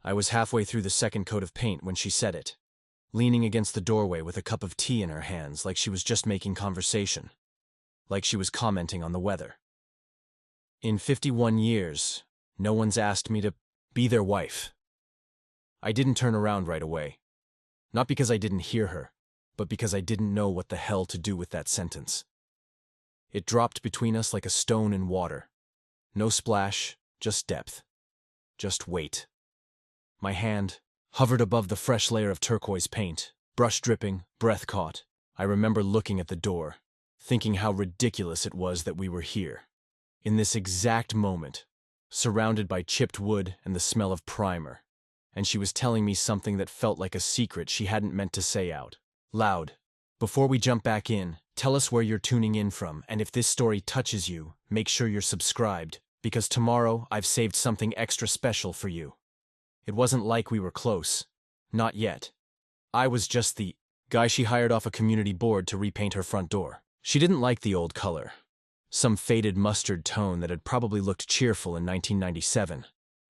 I was halfway through the second coat of paint when she said it, leaning against the doorway with a cup of tea in her hands like she was just making conversation, like she was commenting on the weather. In 51 years, no one's asked me to be their wife. I didn't turn around right away. Not because I didn't hear her, but because I didn't know what the hell to do with that sentence. It dropped between us like a stone in water. No splash, just depth. Just weight. My hand hovered above the fresh layer of turquoise paint, brush dripping, breath caught. I remember looking at the door, thinking how ridiculous it was that we were here. In this exact moment, surrounded by chipped wood and the smell of primer. And she was telling me something that felt like a secret she hadn't meant to say out loud. Before we jump back in, tell us where you're tuning in from, and if this story touches you, make sure you're subscribed, because tomorrow I've saved something extra special for you. It wasn't like we were close. Not yet. I was just the guy she hired off a community board to repaint her front door. She didn't like the old color. Some faded mustard tone that had probably looked cheerful in 1997,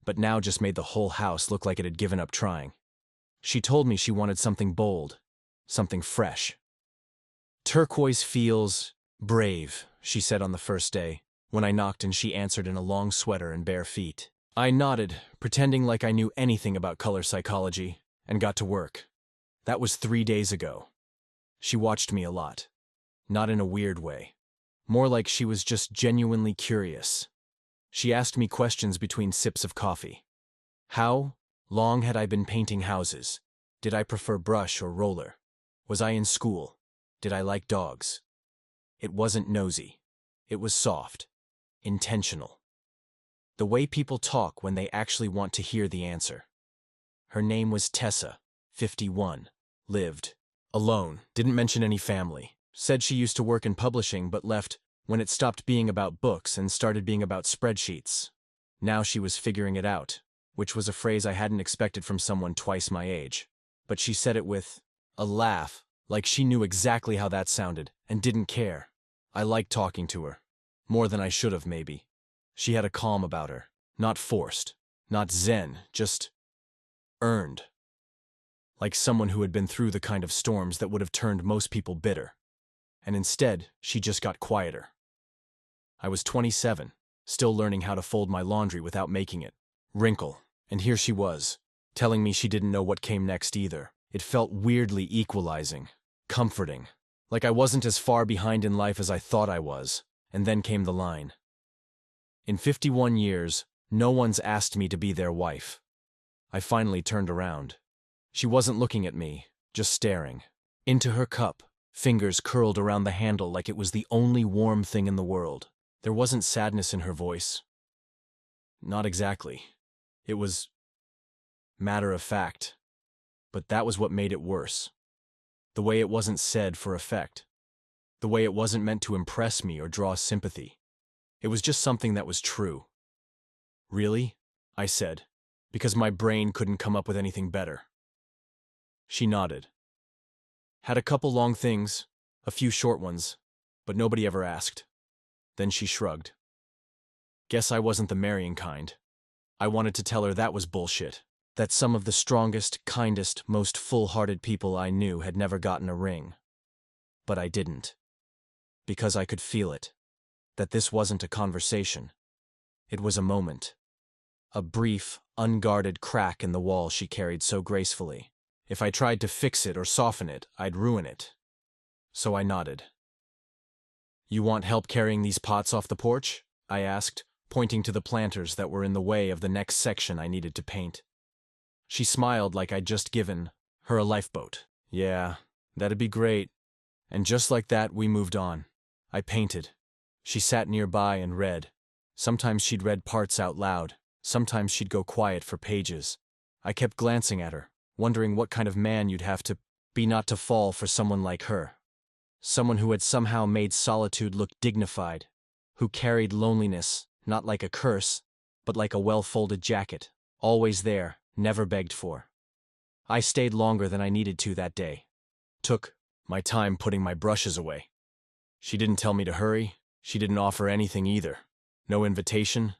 but now just made the whole house look like it had given up trying. She told me she wanted something bold, something fresh. Turquoise feels brave, she said on the first day, when I knocked and she answered in a long sweater and bare feet. I nodded, pretending like I knew anything about color psychology, and got to work. That was 3 days ago. She watched me a lot. Not in a weird way. More like she was just genuinely curious. She asked me questions between sips of coffee. How long had I been painting houses? Did I prefer brush or roller? Was I in school? Did I like dogs? It wasn't nosy. It was soft. Intentional. The way people talk when they actually want to hear the answer. Her name was Tessa, 51. Lived alone. Didn't mention any family. Said she used to work in publishing but left when it stopped being about books and started being about spreadsheets. Now she was figuring it out, which was a phrase I hadn't expected from someone twice my age. But she said it with a laugh, like she knew exactly how that sounded, and didn't care. I liked talking to her. More than I should have, maybe. She had a calm about her. Not forced. Not zen. Just earned. Like someone who had been through the kind of storms that would have turned most people bitter. And instead, she just got quieter. I was 27, still learning how to fold my laundry without making it wrinkle. And here she was, telling me she didn't know what came next either. It felt weirdly equalizing, comforting, like I wasn't as far behind in life as I thought I was. And then came the line. In 51 years, no one's asked me to be their wife. I finally turned around. She wasn't looking at me, just staring. Into her cup, fingers curled around the handle like it was the only warm thing in the world. There wasn't sadness in her voice. Not exactly. It was matter of fact. But that was what made it worse. The way it wasn't said for effect. The way it wasn't meant to impress me or draw sympathy. It was just something that was true. Really? I said, because my brain couldn't come up with anything better. She nodded. Had a couple long things, a few short ones, but nobody ever asked. Then she shrugged. Guess I wasn't the marrying kind. I wanted to tell her that was bullshit. That some of the strongest, kindest, most full-hearted people I knew had never gotten a ring. But I didn't. Because I could feel it. That this wasn't a conversation. It was a moment. A brief, unguarded crack in the wall she carried so gracefully. If I tried to fix it or soften it, I'd ruin it. So I nodded. You want help carrying these pots off the porch? I asked, pointing to the planters that were in the way of the next section I needed to paint. She smiled like I'd just given her a lifeboat. Yeah, that'd be great. And just like that, we moved on. I painted. She sat nearby and read. Sometimes she'd read parts out loud. Sometimes she'd go quiet for pages. I kept glancing at her, wondering what kind of man you'd have to be not to fall for someone like her. Someone who had somehow made solitude look dignified, who carried loneliness not like a curse, but like a well-folded jacket, always there, never begged for. I stayed longer than I needed to that day. Took my time putting my brushes away. She didn't tell me to hurry. She didn't offer anything either. No invitation,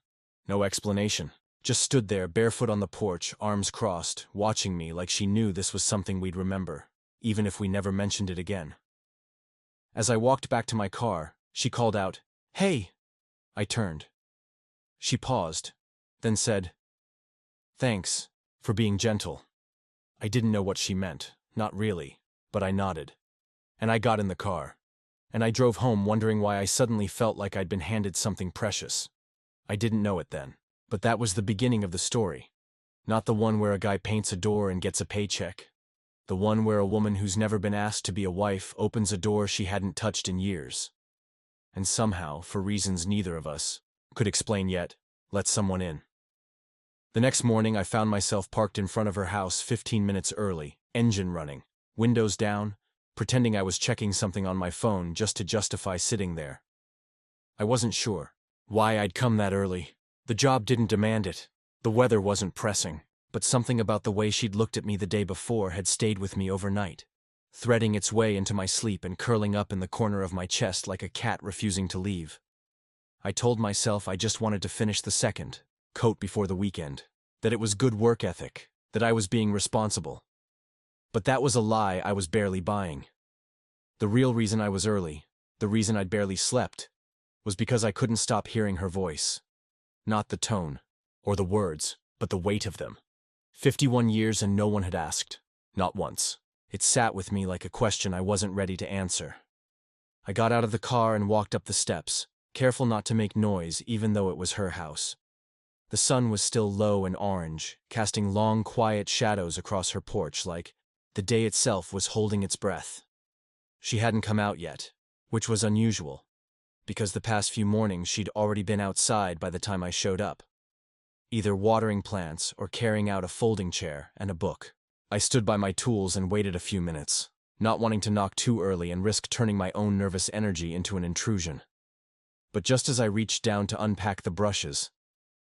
no explanation. just stood there barefoot on the porch, arms crossed, watching me like she knew this was something we'd remember, even if we never mentioned it again. As I walked back to my car, she called out, "Hey!" I turned. She paused, then said, "Thanks for being gentle." I didn't know what she meant, not really, but I nodded. And I got in the car. And I drove home wondering why I suddenly felt like I'd been handed something precious. I didn't know it then, but that was the beginning of the story. Not the one where a guy paints a door and gets a paycheck. The one where a woman who's never been asked to be a wife opens a door she hadn't touched in years. And somehow, for reasons neither of us could explain yet, let someone in. The next morning I found myself parked in front of her house 15 minutes early, engine running, windows down, pretending I was checking something on my phone just to justify sitting there. I wasn't sure why I'd come that early. The job didn't demand it. The weather wasn't pressing, but something about the way she'd looked at me the day before had stayed with me overnight, threading its way into my sleep and curling up in the corner of my chest like a cat refusing to leave. I told myself I just wanted to finish the second coat before the weekend, that it was good work ethic, that I was being responsible. But that was a lie I was barely buying. The real reason I was early, the reason I'd barely slept, was because I couldn't stop hearing her voice. Not the tone, or the words, but the weight of them. 51 years and no one had asked. Not once. It sat with me like a question I wasn't ready to answer. I got out of the car and walked up the steps, careful not to make noise even though it was her house. The sun was still low and orange, casting long, quiet shadows across her porch like the day itself was holding its breath. She hadn't come out yet, which was unusual, because the past few mornings she'd already been outside by the time I showed up, either watering plants or carrying out a folding chair and a book. I stood by my tools and waited a few minutes, not wanting to knock too early and risk turning my own nervous energy into an intrusion. But just as I reached down to unpack the brushes,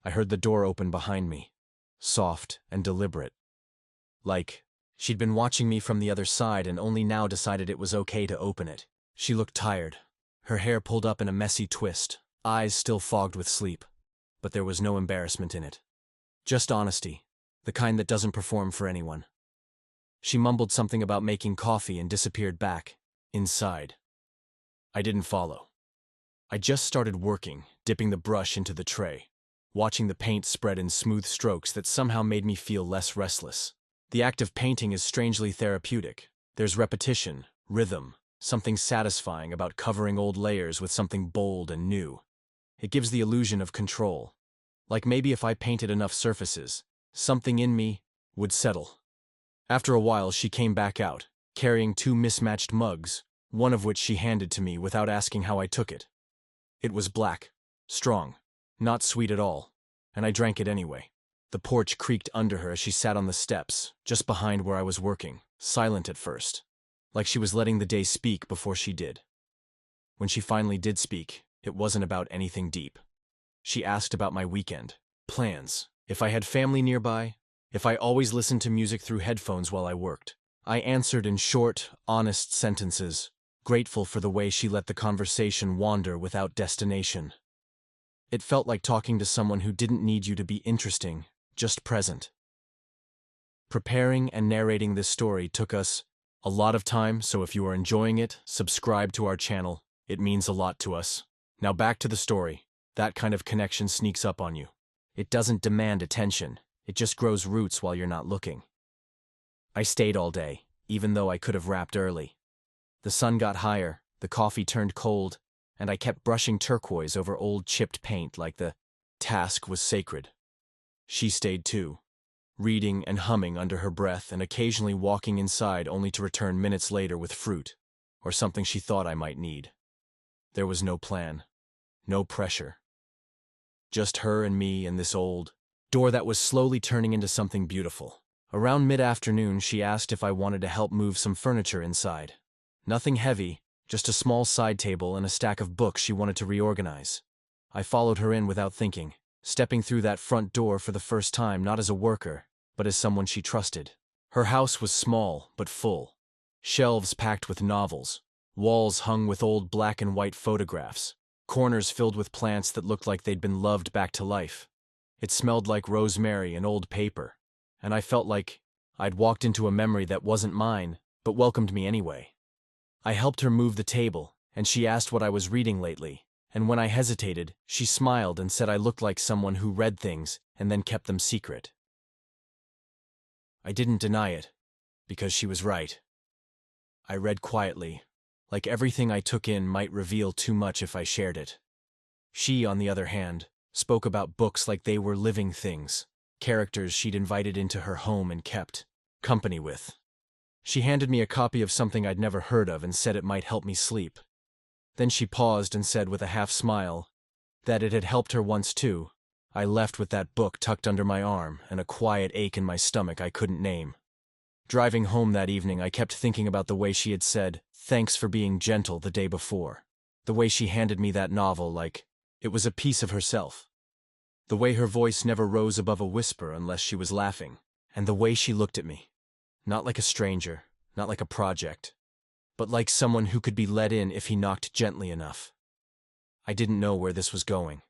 I heard the door open behind me, soft and deliberate. Like she'd been watching me from the other side and only now decided it was okay to open it. She looked tired, her hair pulled up in a messy twist, eyes still fogged with sleep. But there was no embarrassment in it. Just honesty, the kind that doesn't perform for anyone. She mumbled something about making coffee and disappeared back, inside. I didn't follow. I just started working, dipping the brush into the tray, watching the paint spread in smooth strokes that somehow made me feel less restless. The act of painting is strangely therapeutic. There's repetition, rhythm, something satisfying about covering old layers with something bold and new. It gives the illusion of control. Like maybe if I painted enough surfaces, something in me would settle. After a while, she came back out, carrying 2 mismatched mugs, one of which she handed to me without asking how I took it. It was black, strong, not sweet at all, and I drank it anyway. The porch creaked under her as she sat on the steps, just behind where I was working, silent at first, like she was letting the day speak before she did. When she finally did speak, it wasn't about anything deep. She asked about my weekend, plans, if I had family nearby, if I always listened to music through headphones while I worked. I answered in short, honest sentences, grateful for the way she let the conversation wander without destination. It felt like talking to someone who didn't need you to be interesting, just present. Preparing and narrating this story took us a lot of time, so if you are enjoying it, subscribe to our channel. It means a lot to us. Now back to the story. That kind of connection sneaks up on you. It doesn't demand attention. It just grows roots while you're not looking. I stayed all day, even though I could have wrapped early. The sun got higher, the coffee turned cold, and I kept brushing turquoise over old chipped paint like the task was sacred. She stayed too, reading and humming under her breath and occasionally walking inside only to return minutes later with fruit, or something she thought I might need. There was no plan, no pressure. Just her and me and this old door that was slowly turning into something beautiful. Around mid-afternoon, she asked if I wanted to help move some furniture inside. Nothing heavy, just a small side table and a stack of books she wanted to reorganize. I followed her in without thinking, stepping through that front door for the first time not as a worker, but as someone she trusted. Her house was small, but full. Shelves packed with novels, walls hung with old black and white photographs, corners filled with plants that looked like they'd been loved back to life. It smelled like rosemary and old paper, and I felt like I'd walked into a memory that wasn't mine, but welcomed me anyway. I helped her move the table, and she asked what I was reading lately, and when I hesitated, she smiled and said I looked like someone who read things and then kept them secret. I didn't deny it, because she was right. I read quietly, like everything I took in might reveal too much if I shared it. She, on the other hand, spoke about books like they were living things, characters she'd invited into her home and kept company with. She handed me a copy of something I'd never heard of and said it might help me sleep. Then she paused and said with a half smile that it had helped her once too. I left with that book tucked under my arm and a quiet ache in my stomach I couldn't name. Driving home that evening, I kept thinking about the way she had said, "Thanks for being gentle," the day before. The way she handed me that novel like it was a piece of herself. The way her voice never rose above a whisper unless she was laughing. And the way she looked at me. Not like a stranger, not like a project, but like someone who could be let in if he knocked gently enough. I didn't know where this was going.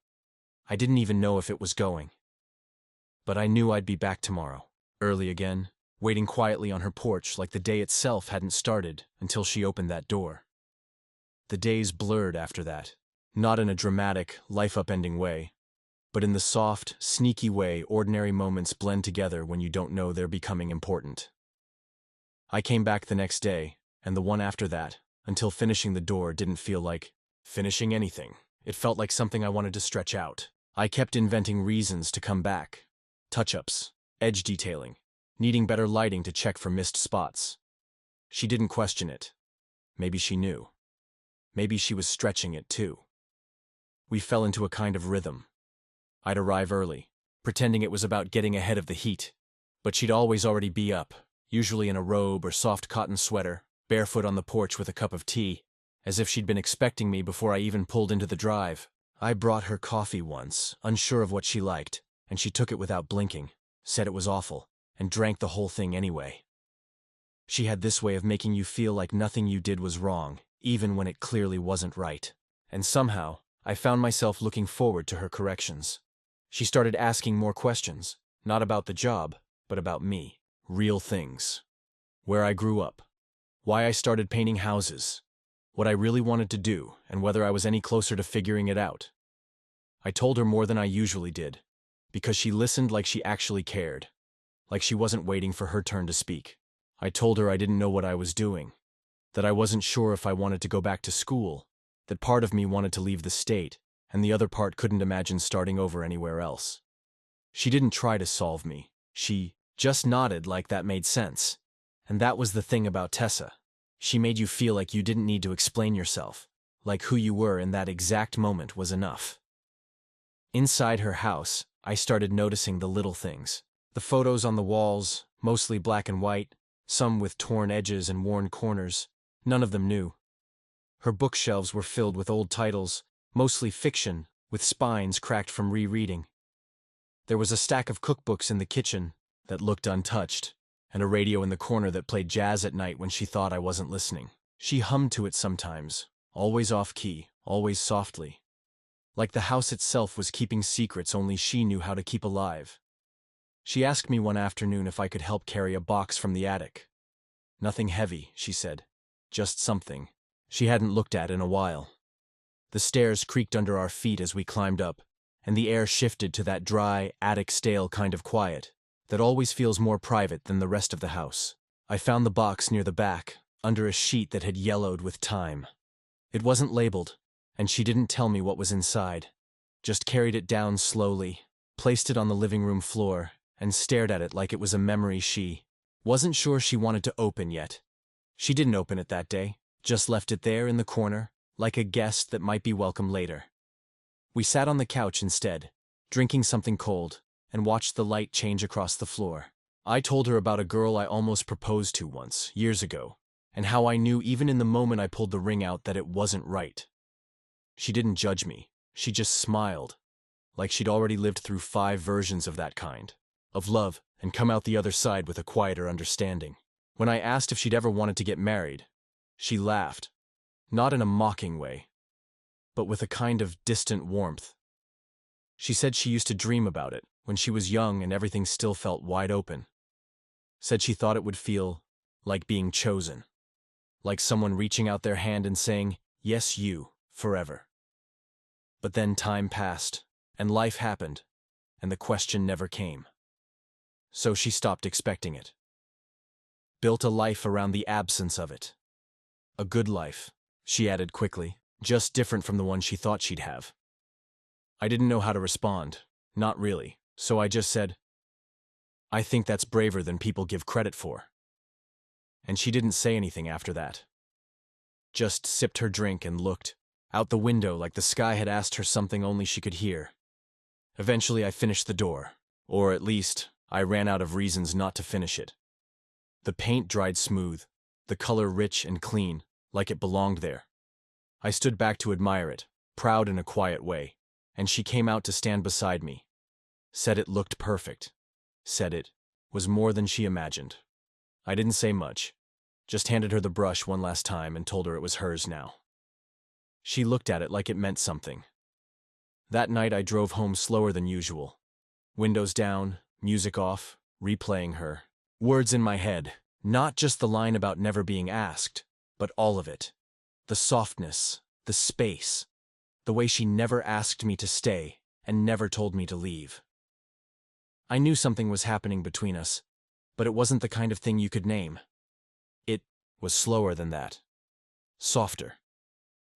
I didn't even know if it was going. But I knew I'd be back tomorrow, early again, waiting quietly on her porch like the day itself hadn't started until she opened that door. The days blurred after that, not in a dramatic, life-upending way, but in the soft, sneaky way ordinary moments blend together when you don't know they're becoming important. I came back the next day, and the one after that, until finishing the door didn't feel like finishing anything. It felt like something I wanted to stretch out. I kept inventing reasons to come back. Touch-ups, edge detailing, needing better lighting to check for missed spots. She didn't question it. Maybe she knew. Maybe she was stretching it too. We fell into a kind of rhythm. I'd arrive early, pretending it was about getting ahead of the heat, but she'd always already be up, usually in a robe or soft cotton sweater, barefoot on the porch with a cup of tea, as if she'd been expecting me before I even pulled into the drive. I brought her coffee once, unsure of what she liked, and she took it without blinking, said it was awful, and drank the whole thing anyway. She had this way of making you feel like nothing you did was wrong, even when it clearly wasn't right. And somehow, I found myself looking forward to her corrections. She started asking more questions, not about the job, but about me. Real things. Where I grew up. Why I started painting houses. What I really wanted to do, and whether I was any closer to figuring it out. I told her more than I usually did, because she listened like she actually cared, like she wasn't waiting for her turn to speak. I told her I didn't know what I was doing, that I wasn't sure if I wanted to go back to school, that part of me wanted to leave the state, and the other part couldn't imagine starting over anywhere else. She didn't try to solve me. She just nodded like that made sense. And that was the thing about Tessa. She made you feel like you didn't need to explain yourself, like who you were in that exact moment was enough. Inside her house, I started noticing the little things. The photos on the walls, mostly black and white, some with torn edges and worn corners, none of them new. Her bookshelves were filled with old titles, mostly fiction, with spines cracked from rereading. There was a stack of cookbooks in the kitchen that looked untouched, and a radio in the corner that played jazz at night when she thought I wasn't listening. She hummed to it sometimes, always off-key, always softly. Like the house itself was keeping secrets only she knew how to keep alive. She asked me one afternoon if I could help carry a box from the attic. Nothing heavy, she said. Just something she hadn't looked at in a while. The stairs creaked under our feet as we climbed up, and the air shifted to that dry, attic-stale kind of quiet that always feels more private than the rest of the house. I found the box near the back, under a sheet that had yellowed with time. It wasn't labeled, and she didn't tell me what was inside. Just carried it down slowly, placed it on the living room floor, and stared at it like it was a memory she wasn't sure she wanted to open yet. She didn't open it that day, just left it there in the corner, like a guest that might be welcome later. We sat on the couch instead, drinking something cold, and watched the light change across the floor. I told her about a girl I almost proposed to once, years ago, and how I knew even in the moment I pulled the ring out that it wasn't right. She didn't judge me, she just smiled, like she'd already lived through 5 versions of that kind, of love, and come out the other side with a quieter understanding. When I asked if she'd ever wanted to get married, she laughed, not in a mocking way, but with a kind of distant warmth. She said she used to dream about it, when she was young and everything still felt wide open. Said she thought it would feel like being chosen, like someone reaching out their hand and saying, "Yes, you, forever." But then time passed, and life happened, and the question never came. So she stopped expecting it. Built a life around the absence of it. A good life, she added quickly, just different from the one she thought she'd have. I didn't know how to respond, not really, so I just said, "I think that's braver than people give credit for." And she didn't say anything after that. Just sipped her drink and looked out the window like the sky had asked her something only she could hear. Eventually I finished the door, or at least, I ran out of reasons not to finish it. The paint dried smooth, the color rich and clean, like it belonged there. I stood back to admire it, proud in a quiet way, and she came out to stand beside me. Said it looked perfect. Said it was more than she imagined. I didn't say much, just handed her the brush one last time and told her it was hers now. She looked at it like it meant something. That night I drove home slower than usual. Windows down, music off, replaying her. Words in my head, not just the line about never being asked, but all of it. The softness, the space, the way she never asked me to stay and never told me to leave. I knew something was happening between us, but it wasn't the kind of thing you could name. It was slower than that. Softer.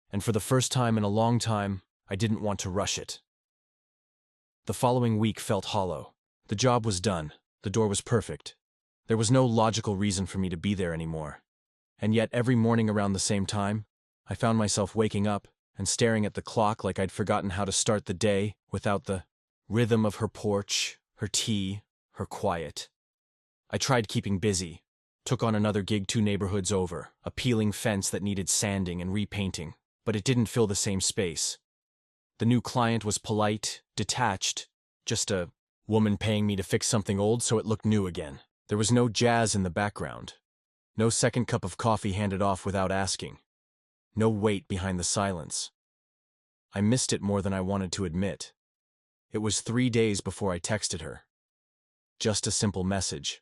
And for the first time in a long time, I didn't want to rush it. The following week felt hollow. The job was done. The door was perfect. There was no logical reason for me to be there anymore. And yet every morning around the same time, I found myself waking up and staring at the clock like I'd forgotten how to start the day without the rhythm of her porch, her tea, her quiet. I tried keeping busy, took on another gig 2 neighborhoods over, a peeling fence that needed sanding and repainting, but it didn't fill the same space. The new client was polite, detached, just a woman paying me to fix something old so it looked new again. There was no jazz in the background, no second cup of coffee handed off without asking, no weight behind the silence. I missed it more than I wanted to admit. It was 3 days before I texted her. Just a simple message.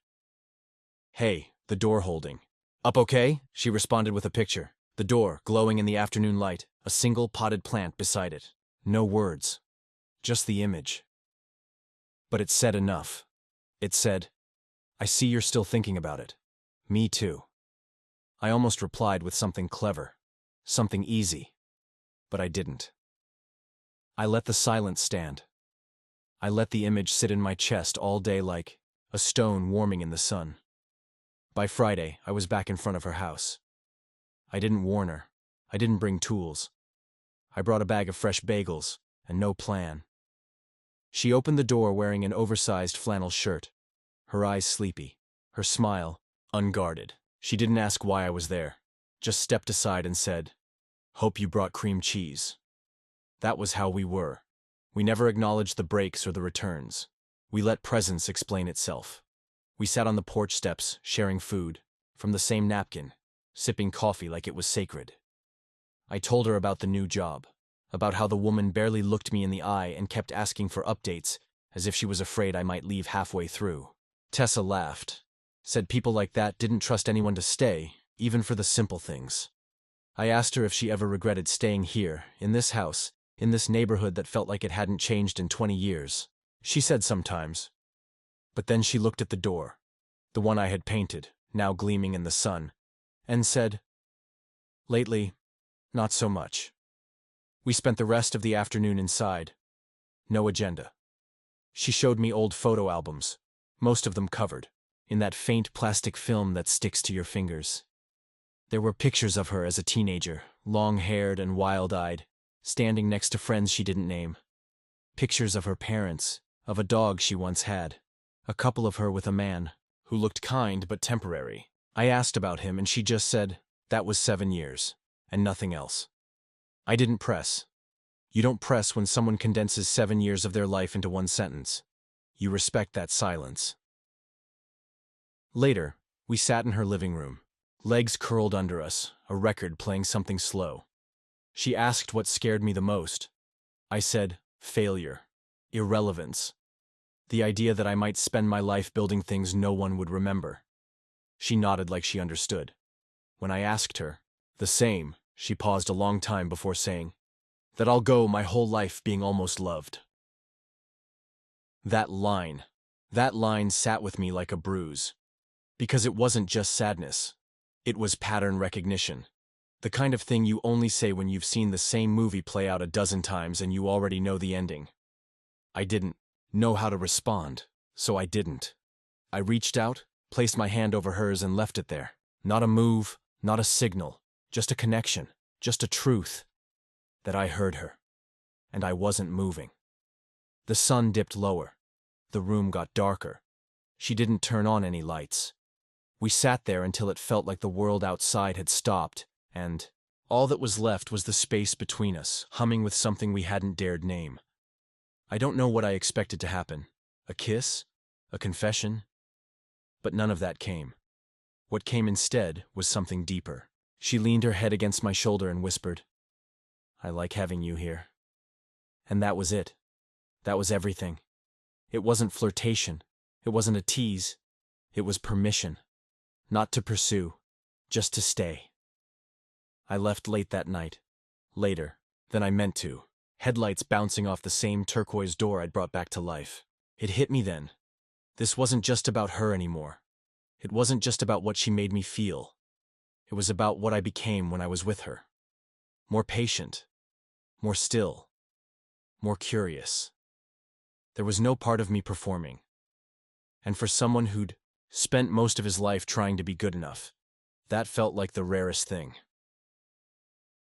"Hey, the door holding. Up okay?" She responded with a picture. The door, glowing in the afternoon light, a single potted plant beside it. No words. Just the image. But it said enough. It said, "I see you're still thinking about it. Me too." I almost replied with something clever. Something easy. But I didn't. I let the silence stand. I let the image sit in my chest all day like a stone warming in the sun. By Friday, I was back in front of her house. I didn't warn her. I didn't bring tools. I brought a bag of fresh bagels and no plan. She opened the door wearing an oversized flannel shirt, her eyes sleepy, her smile unguarded. She didn't ask why I was there, just stepped aside and said, "Hope you brought cream cheese." That was how we were. We never acknowledged the breaks or the returns. We let presence explain itself. We sat on the porch steps, sharing food, from the same napkin, sipping coffee like it was sacred. I told her about the new job, about how the woman barely looked me in the eye and kept asking for updates, as if she was afraid I might leave halfway through. Tessa laughed, said people like that didn't trust anyone to stay, even for the simple things. I asked her if she ever regretted staying here, in this house, in this neighborhood that felt like it hadn't changed in 20 years. She said sometimes. But then she looked at the door, the one I had painted, now gleaming in the sun, and said, "Lately, not so much." We spent the rest of the afternoon inside. No agenda. She showed me old photo albums, most of them covered, in that faint plastic film that sticks to your fingers. There were pictures of her as a teenager, long-haired and wild-eyed, standing next to friends she didn't name. Pictures of her parents, of a dog she once had, a couple of her with a man, who looked kind but temporary. I asked about him and she just said, that was 7 years, and nothing else. I didn't press. You don't press when someone condenses 7 years of their life into one sentence. You respect that silence. Later, we sat in her living room, legs curled under us, a record playing something slow. She asked what scared me the most. I said, failure, irrelevance. The idea that I might spend my life building things no one would remember. She nodded like she understood. When I asked her, the same, she paused a long time before saying, that I'll go my whole life being almost loved. That line sat with me like a bruise. Because it wasn't just sadness. It was pattern recognition. The kind of thing you only say when you've seen the same movie play out a dozen times and you already know the ending. I didn't know how to respond, so I didn't. I reached out, placed my hand over hers and left it there. Not a move, not a signal, just a connection, just a truth. That I heard her. And I wasn't moving. The sun dipped lower. The room got darker. She didn't turn on any lights. We sat there until it felt like the world outside had stopped, and all that was left was the space between us, humming with something we hadn't dared name. I don't know what I expected to happen. A kiss? A confession? But none of that came. What came instead was something deeper. She leaned her head against my shoulder and whispered, "I like having you here." And that was it. That was everything. It wasn't flirtation. It wasn't a tease. It was permission. Not to pursue, just to stay. I left late that night. Later than I meant to. Headlights bouncing off the same turquoise door I'd brought back to life. It hit me then. This wasn't just about her anymore. It wasn't just about what she made me feel. It was about what I became when I was with her. More patient. More still. More curious. There was no part of me performing. And for someone who'd spent most of his life trying to be good enough, that felt like the rarest thing.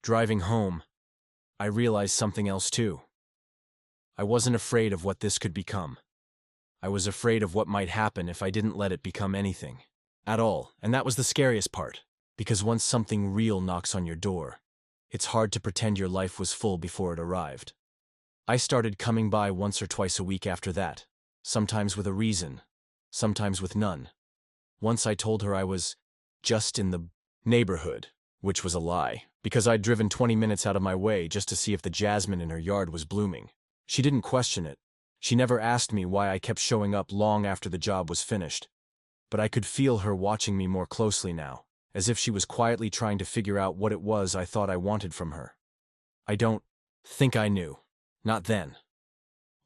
Driving home, I realized something else too. I wasn't afraid of what this could become. I was afraid of what might happen if I didn't let it become anything. At all, and that was the scariest part. Because once something real knocks on your door, it's hard to pretend your life was full before it arrived. I started coming by once or twice a week after that, sometimes with a reason, sometimes with none. Once I told her I was just in the neighborhood, which was a lie, because I'd driven 20 minutes out of my way just to see if the jasmine in her yard was blooming. She didn't question it. She never asked me why I kept showing up long after the job was finished. But I could feel her watching me more closely now, as if she was quietly trying to figure out what it was I thought I wanted from her. I don't think I knew. Not then.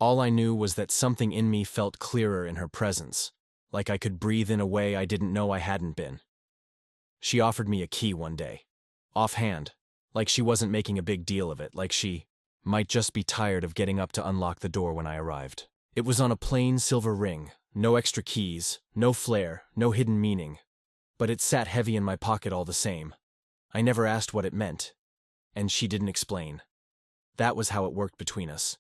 All I knew was that something in me felt clearer in her presence, like I could breathe in a way I didn't know I hadn't been. She offered me a key one day, offhand, like she wasn't making a big deal of it, like she might just be tired of getting up to unlock the door when I arrived. It was on a plain silver ring, no extra keys, no flair, no hidden meaning. But it sat heavy in my pocket all the same. I never asked what it meant, and she didn't explain. That was how it worked between us.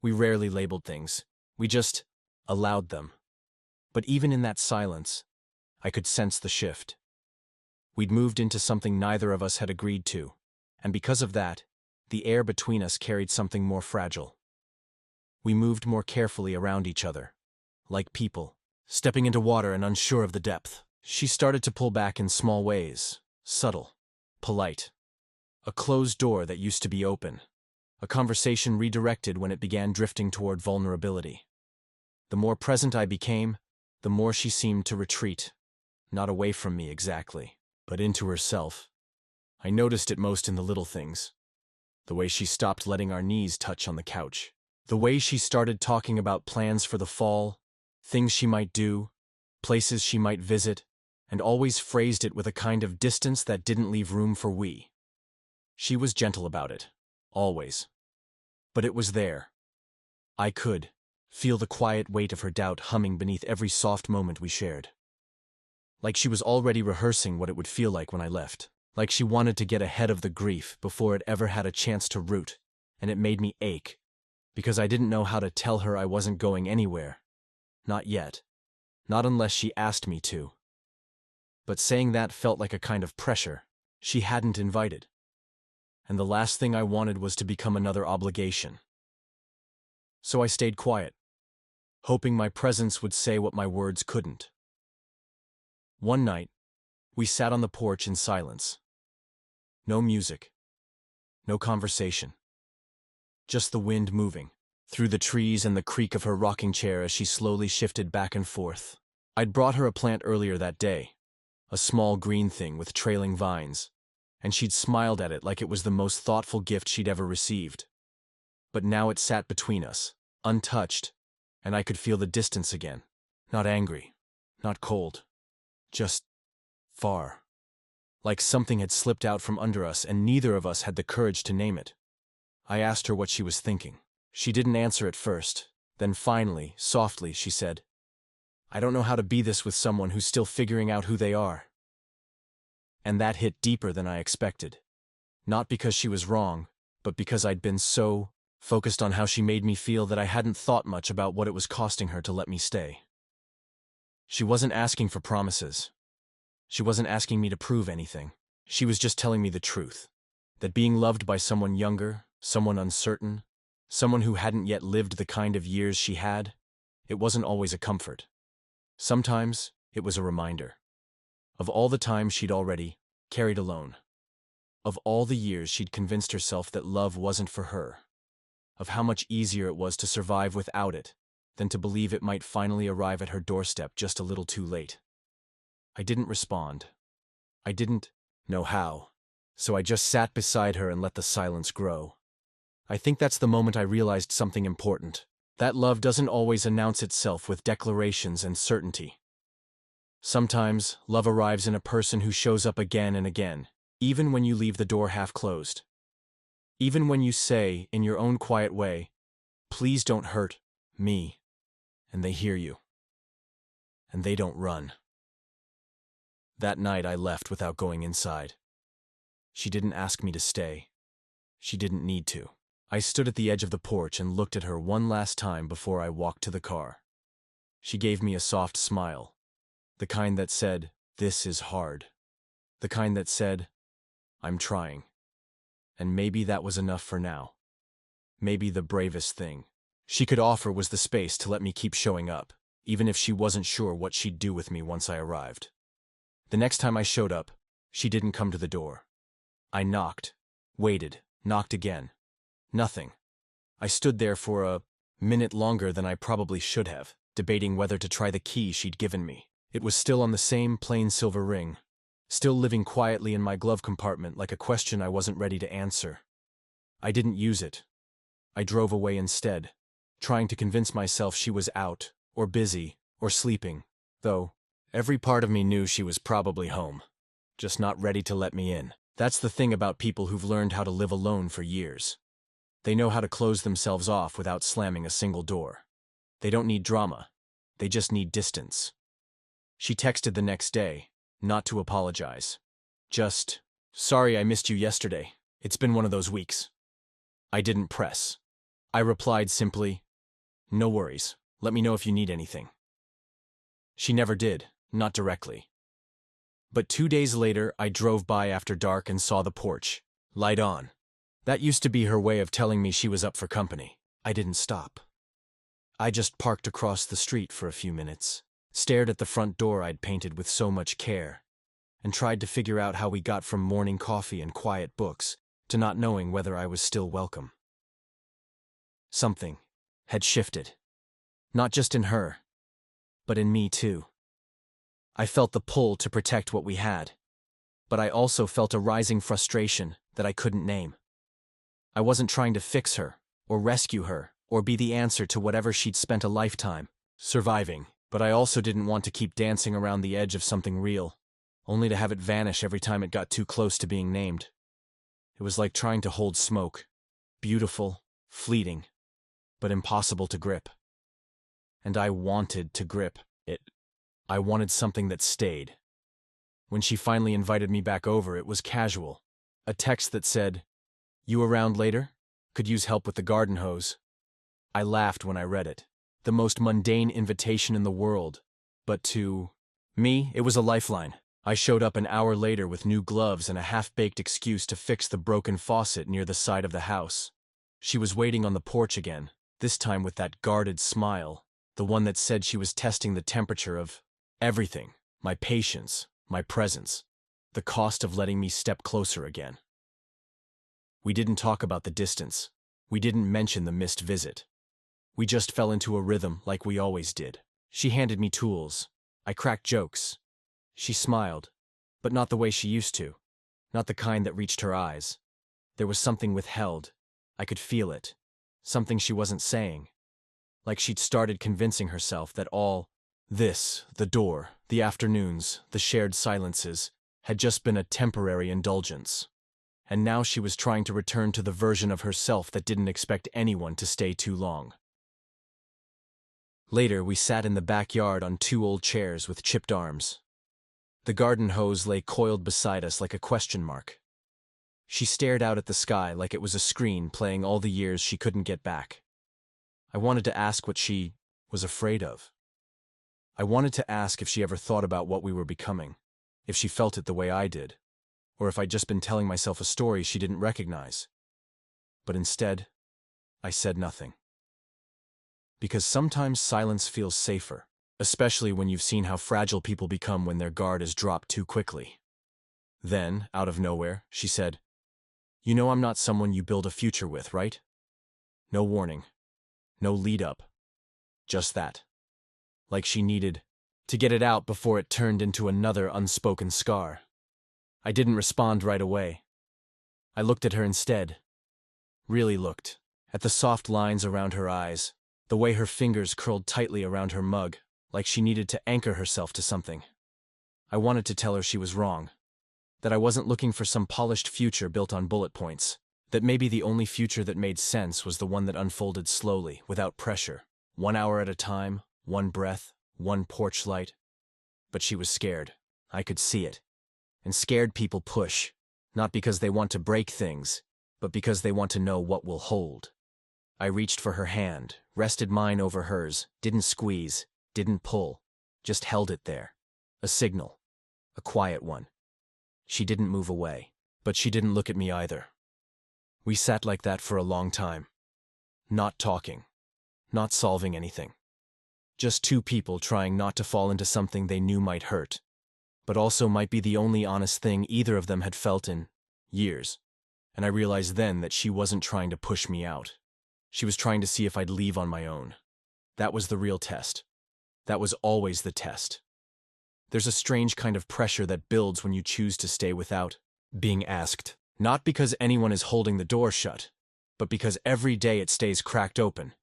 We rarely labeled things. We just allowed them. But even in that silence, I could sense the shift. We'd moved into something neither of us had agreed to, and because of that, the air between us carried something more fragile. We moved more carefully around each other, like people, stepping into water and unsure of the depth. She started to pull back in small ways, subtle, polite. A closed door that used to be open. A conversation redirected when it began drifting toward vulnerability. The more present I became, the more she seemed to retreat. Not away from me exactly, but into herself. I noticed it most in the little things. The way she stopped letting our knees touch on the couch. The way she started talking about plans for the fall, things she might do, places she might visit, and always phrased it with a kind of distance that didn't leave room for we. She was gentle about it, always. But it was there. I could feel the quiet weight of her doubt humming beneath every soft moment we shared. Like she was already rehearsing what it would feel like when I left. Like she wanted to get ahead of the grief before it ever had a chance to root, and it made me ache, because I didn't know how to tell her I wasn't going anywhere. Not yet. Not unless she asked me to. But saying that felt like a kind of pressure she hadn't invited. And the last thing I wanted was to become another obligation. So I stayed quiet, hoping my presence would say what my words couldn't. One night, we sat on the porch in silence. No music. No conversation. Just the wind moving, through the trees and the creak of her rocking chair as she slowly shifted back and forth. I'd brought her a plant earlier that day, a small green thing with trailing vines, and she'd smiled at it like it was the most thoughtful gift she'd ever received. But now it sat between us, untouched, and I could feel the distance again. Not angry, not cold, just far. Like something had slipped out from under us and neither of us had the courage to name it. I asked her what she was thinking. She didn't answer at first. Then finally, softly, she said, "I don't know how to be this with someone who's still figuring out who they are." And that hit deeper than I expected. Not because she was wrong, but because I'd been so focused on how she made me feel that I hadn't thought much about what it was costing her to let me stay. She wasn't asking for promises. She wasn't asking me to prove anything. She was just telling me the truth. That being loved by someone younger, someone uncertain, someone who hadn't yet lived the kind of years she had, it wasn't always a comfort. Sometimes it was a reminder. Of all the time she'd already carried alone. Of all the years she'd convinced herself that love wasn't for her. Of how much easier it was to survive without it than to believe it might finally arrive at her doorstep just a little too late. I didn't respond. I didn't know how, so I just sat beside her and let the silence grow. I think that's the moment I realized something important. That love doesn't always announce itself with declarations and certainty. Sometimes, love arrives in a person who shows up again and again, even when you leave the door half closed. Even when you say, in your own quiet way, "Please don't hurt me," and they hear you. And they don't run. That night I left without going inside. She didn't ask me to stay. She didn't need to. I stood at the edge of the porch and looked at her one last time before I walked to the car. She gave me a soft smile. The kind that said, "This is hard." The kind that said, "I'm trying." And maybe that was enough for now. Maybe the bravest thing she could offer was the space to let me keep showing up, even if she wasn't sure what she'd do with me once I arrived. The next time I showed up, she didn't come to the door. I knocked, waited, knocked again. Nothing. I stood there for a minute longer than I probably should have, debating whether to try the key she'd given me. It was still on the same plain silver ring, still living quietly in my glove compartment like a question I wasn't ready to answer. I didn't use it. I drove away instead, trying to convince myself she was out, or busy, or sleeping, though every part of me knew she was probably home, just not ready to let me in. That's the thing about people who've learned how to live alone for years. They know how to close themselves off without slamming a single door. They don't need drama. They just need distance. She texted the next day, not to apologize. Just, "Sorry I missed you yesterday. It's been one of those weeks." I didn't press. I replied simply, "No worries. Let me know if you need anything." She never did, not directly. But 2 days later, I drove by after dark and saw the porch, light on. That used to be her way of telling me she was up for company. I didn't stop. I just parked across the street for a few minutes, stared at the front door I'd painted with so much care, and tried to figure out how we got from morning coffee and quiet books to not knowing whether I was still welcome. Something had shifted. Not just in her, but in me too. I felt the pull to protect what we had, but I also felt a rising frustration that I couldn't name. I wasn't trying to fix her, or rescue her, or be the answer to whatever she'd spent a lifetime surviving, but I also didn't want to keep dancing around the edge of something real, only to have it vanish every time it got too close to being named. It was like trying to hold smoke, beautiful, fleeting, but impossible to grip. And I wanted to grip it. I wanted something that stayed. When she finally invited me back over, it was casual. A text that said, "You around later? Could use help with the garden hose." I laughed when I read it. The most mundane invitation in the world. But to me, it was a lifeline. I showed up an hour later with new gloves and a half-baked excuse to fix the broken faucet near the side of the house. She was waiting on the porch again, this time with that guarded smile, the one that said she was testing the temperature of everything, my patience, my presence, the cost of letting me step closer again. We didn't talk about the distance. We didn't mention the missed visit. We just fell into a rhythm like we always did. She handed me tools. I cracked jokes. She smiled, but not the way she used to. Not the kind that reached her eyes. There was something withheld. I could feel it. Something she wasn't saying. Like she'd started convincing herself that all this, the door, the afternoons, the shared silences, had just been a temporary indulgence. And now she was trying to return to the version of herself that didn't expect anyone to stay too long. Later, we sat in the backyard on 2 old chairs with chipped arms. The garden hose lay coiled beside us like a question mark. She stared out at the sky like it was a screen playing all the years she couldn't get back. I wanted to ask what she was afraid of. I wanted to ask if she ever thought about what we were becoming, if she felt it the way I did, or if I'd just been telling myself a story she didn't recognize. But instead, I said nothing. Because sometimes silence feels safer, especially when you've seen how fragile people become when their guard is dropped too quickly. Then, out of nowhere, she said, "You know I'm not someone you build a future with, right?" No warning. No lead-up. Just that. Like she needed to get it out before it turned into another unspoken scar. I didn't respond right away. I looked at her instead. Really looked. At the soft lines around her eyes, the way her fingers curled tightly around her mug, like she needed to anchor herself to something. I wanted to tell her she was wrong. That I wasn't looking for some polished future built on bullet points. That maybe the only future that made sense was the one that unfolded slowly, without pressure. 1 hour at a time, 1 breath, 1 porch light. But she was scared. I could see it. And scared people push, not because they want to break things, but because they want to know what will hold. I reached for her hand, rested mine over hers, didn't squeeze, didn't pull, just held it there. A signal. A quiet one. She didn't move away, but she didn't look at me either. We sat like that for a long time. Not talking. Not solving anything. Just 2 people trying not to fall into something they knew might hurt, but also might be the only honest thing either of them had felt in years. And I realized then that she wasn't trying to push me out. She was trying to see if I'd leave on my own. That was the real test. That was always the test. There's a strange kind of pressure that builds when you choose to stay without being asked. Not because anyone is holding the door shut, but because every day it stays cracked open.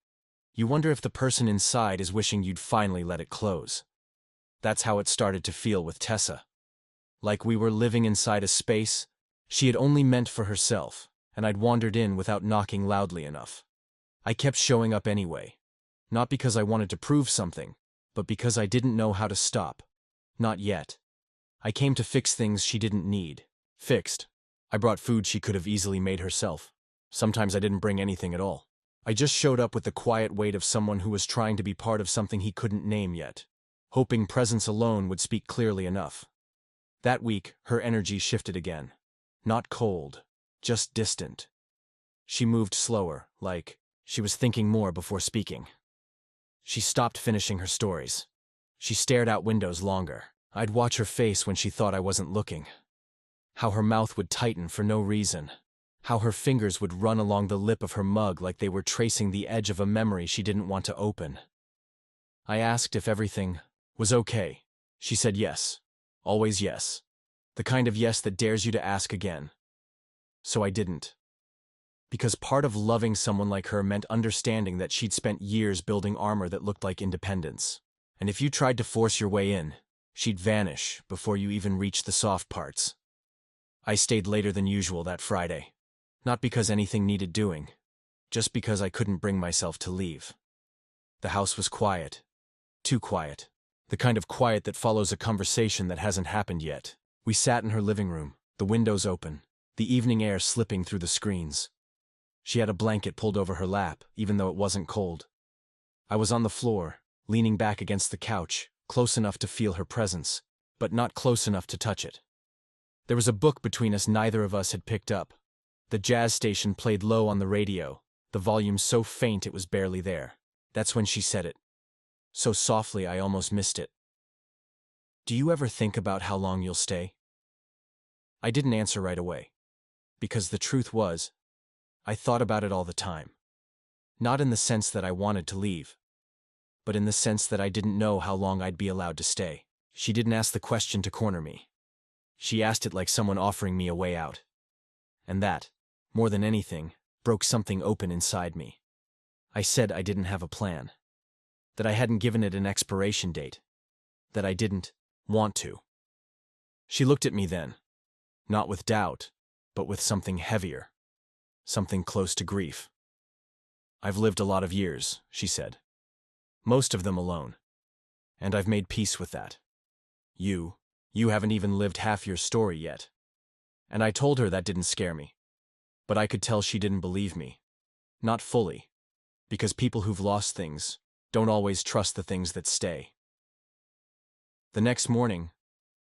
You wonder if the person inside is wishing you'd finally let it close. That's how it started to feel with Tessa. Like we were living inside a space she had only meant for herself, and I'd wandered in without knocking loudly enough. I kept showing up anyway. Not because I wanted to prove something, but because I didn't know how to stop. Not yet. I came to fix things she didn't need. Fixed. I brought food she could have easily made herself. Sometimes I didn't bring anything at all. I just showed up with the quiet weight of someone who was trying to be part of something he couldn't name yet, hoping presence alone would speak clearly enough. That week, her energy shifted again. Not cold, just distant. She moved slower, like she was thinking more before speaking. She stopped finishing her stories. She stared out windows longer. I'd watch her face when she thought I wasn't looking. How her mouth would tighten for no reason. How her fingers would run along the lip of her mug like they were tracing the edge of a memory she didn't want to open. I asked if everything was okay. She said yes. Always yes. The kind of yes that dares you to ask again. So I didn't. Because part of loving someone like her meant understanding that she'd spent years building armor that looked like independence. And if you tried to force your way in, she'd vanish before you even reached the soft parts. I stayed later than usual that Friday. Not because anything needed doing, just because I couldn't bring myself to leave. The house was quiet. Too quiet. The kind of quiet that follows a conversation that hasn't happened yet. We sat in her living room, the windows open, the evening air slipping through the screens. She had a blanket pulled over her lap, even though it wasn't cold. I was on the floor, leaning back against the couch, close enough to feel her presence, but not close enough to touch it. There was a book between us neither of us had picked up. The jazz station played low on the radio, the volume so faint it was barely there. That's when she said it. So softly I almost missed it. "Do you ever think about how long you'll stay?" I didn't answer right away. Because the truth was, I thought about it all the time. Not in the sense that I wanted to leave, but in the sense that I didn't know how long I'd be allowed to stay. She didn't ask the question to corner me. She asked it like someone offering me a way out. And that, more than anything, broke something open inside me. I said I didn't have a plan, that I hadn't given it an expiration date, that I didn't want to. She looked at me then, not with doubt, but with something heavier, something close to grief. I've lived a lot of years, she said. Most of them alone. And I've made peace with that. You haven't even lived half your story yet. And I told her that didn't scare me. But I could tell she didn't believe me. Not fully. Because people who've lost things don't always trust the things that stay. The next morning,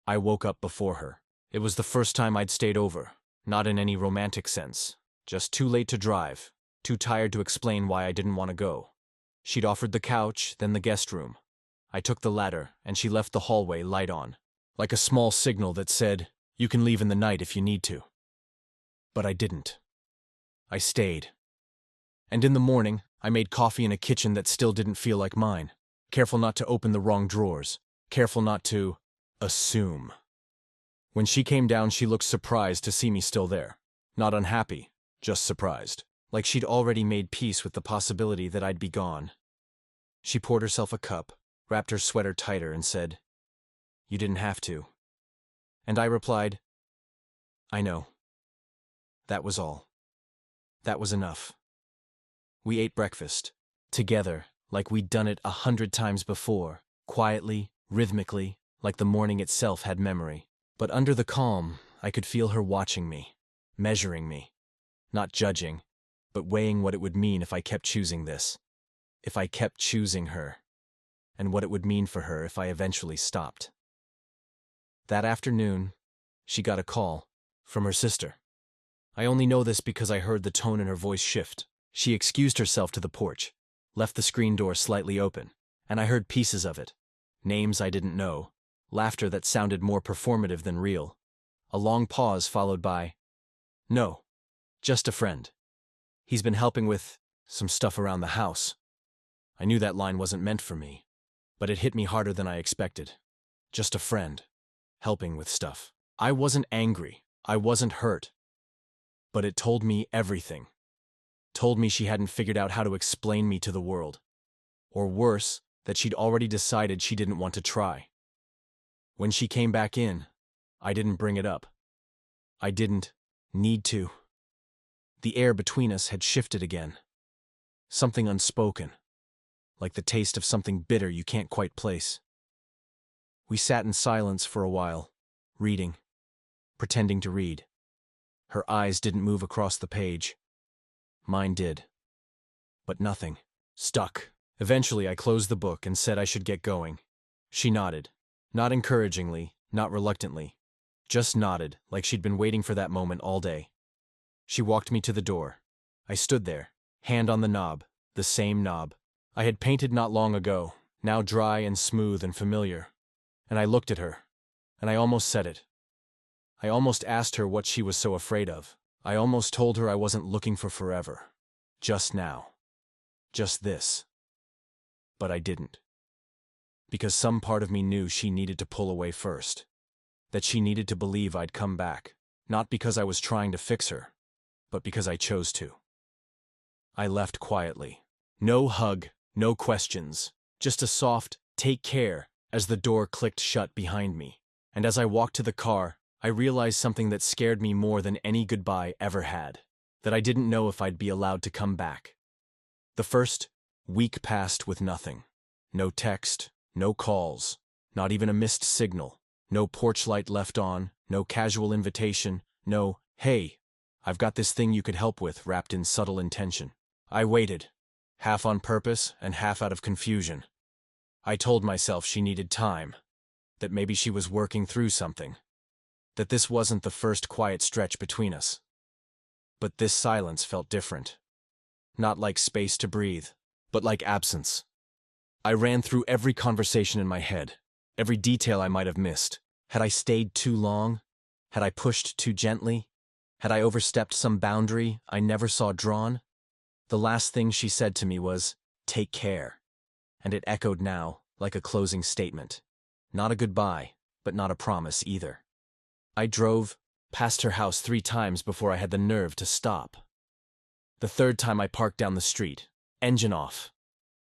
I woke up before her. It was the first time I'd stayed over, not in any romantic sense. Just too late to drive, too tired to explain why I didn't want to go. She'd offered the couch, then the guest room. I took the ladder, and she left the hallway light on, like a small signal that said, "You can leave in the night if you need to." But I didn't. I stayed. And in the morning, I made coffee in a kitchen that still didn't feel like mine, careful not to open the wrong drawers, careful not to assume. When she came down, she looked surprised to see me still there. Not unhappy, just surprised, like she'd already made peace with the possibility that I'd be gone. She poured herself a cup, wrapped her sweater tighter, and said, "You didn't have to." And I replied, "I know." That was all. That was enough. We ate breakfast, together, like we'd done it 100 times before, quietly, rhythmically, like the morning itself had memory. But under the calm, I could feel her watching me, measuring me, not judging, but weighing what it would mean if I kept choosing this, if I kept choosing her, and what it would mean for her if I eventually stopped. That afternoon, she got a call from her sister. I only know this because I heard the tone in her voice shift. She excused herself to the porch, left the screen door slightly open, and I heard pieces of it. Names I didn't know, laughter that sounded more performative than real. A long pause followed by, "No, just a friend. He's been helping with some stuff around the house." I knew that line wasn't meant for me, but it hit me harder than I expected. Just a friend, helping with stuff. I wasn't angry, I wasn't hurt, but it told me everything. Told me she hadn't figured out how to explain me to the world. Or worse, that she'd already decided she didn't want to try. When she came back in, I didn't bring it up. I didn't need to. The air between us had shifted again. Something unspoken, like the taste of something bitter you can't quite place. We sat in silence for a while, reading, pretending to read. Her eyes didn't move across the page. Mine did. But nothing. Stuck. Eventually, I closed the book and said I should get going. She nodded. Not encouragingly, not reluctantly. Just nodded, like she'd been waiting for that moment all day. She walked me to the door. I stood there, hand on the knob, the same knob I had painted not long ago, now dry and smooth and familiar. And I looked at her, and I almost said it. I almost asked her what she was so afraid of. I almost told her I wasn't looking for forever. Just now. Just this. But I didn't. Because some part of me knew she needed to pull away first. That she needed to believe I'd come back. Not because I was trying to fix her, but because I chose to. I left quietly. No hug, no questions. Just a soft, "take care," as the door clicked shut behind me. And as I walked to the car, I realized something that scared me more than any goodbye ever had. That I didn't know if I'd be allowed to come back. The first week passed with nothing. No text, no calls, not even a missed signal. No porch light left on, no casual invitation, no, "Hey, I've got this thing you could help with," wrapped in subtle intention. I waited, half on purpose and half out of confusion. I told myself she needed time, that maybe she was working through something, that this wasn't the first quiet stretch between us. But this silence felt different. Not like space to breathe, but like absence. I ran through every conversation in my head, every detail I might have missed. Had I stayed too long? Had I pushed too gently? Had I overstepped some boundary I never saw drawn? The last thing she said to me was, "Take care." And it echoed now, like a closing statement. Not a goodbye, but not a promise either. I drove past her house 3 times before I had the nerve to stop. The third time I parked down the street, engine off,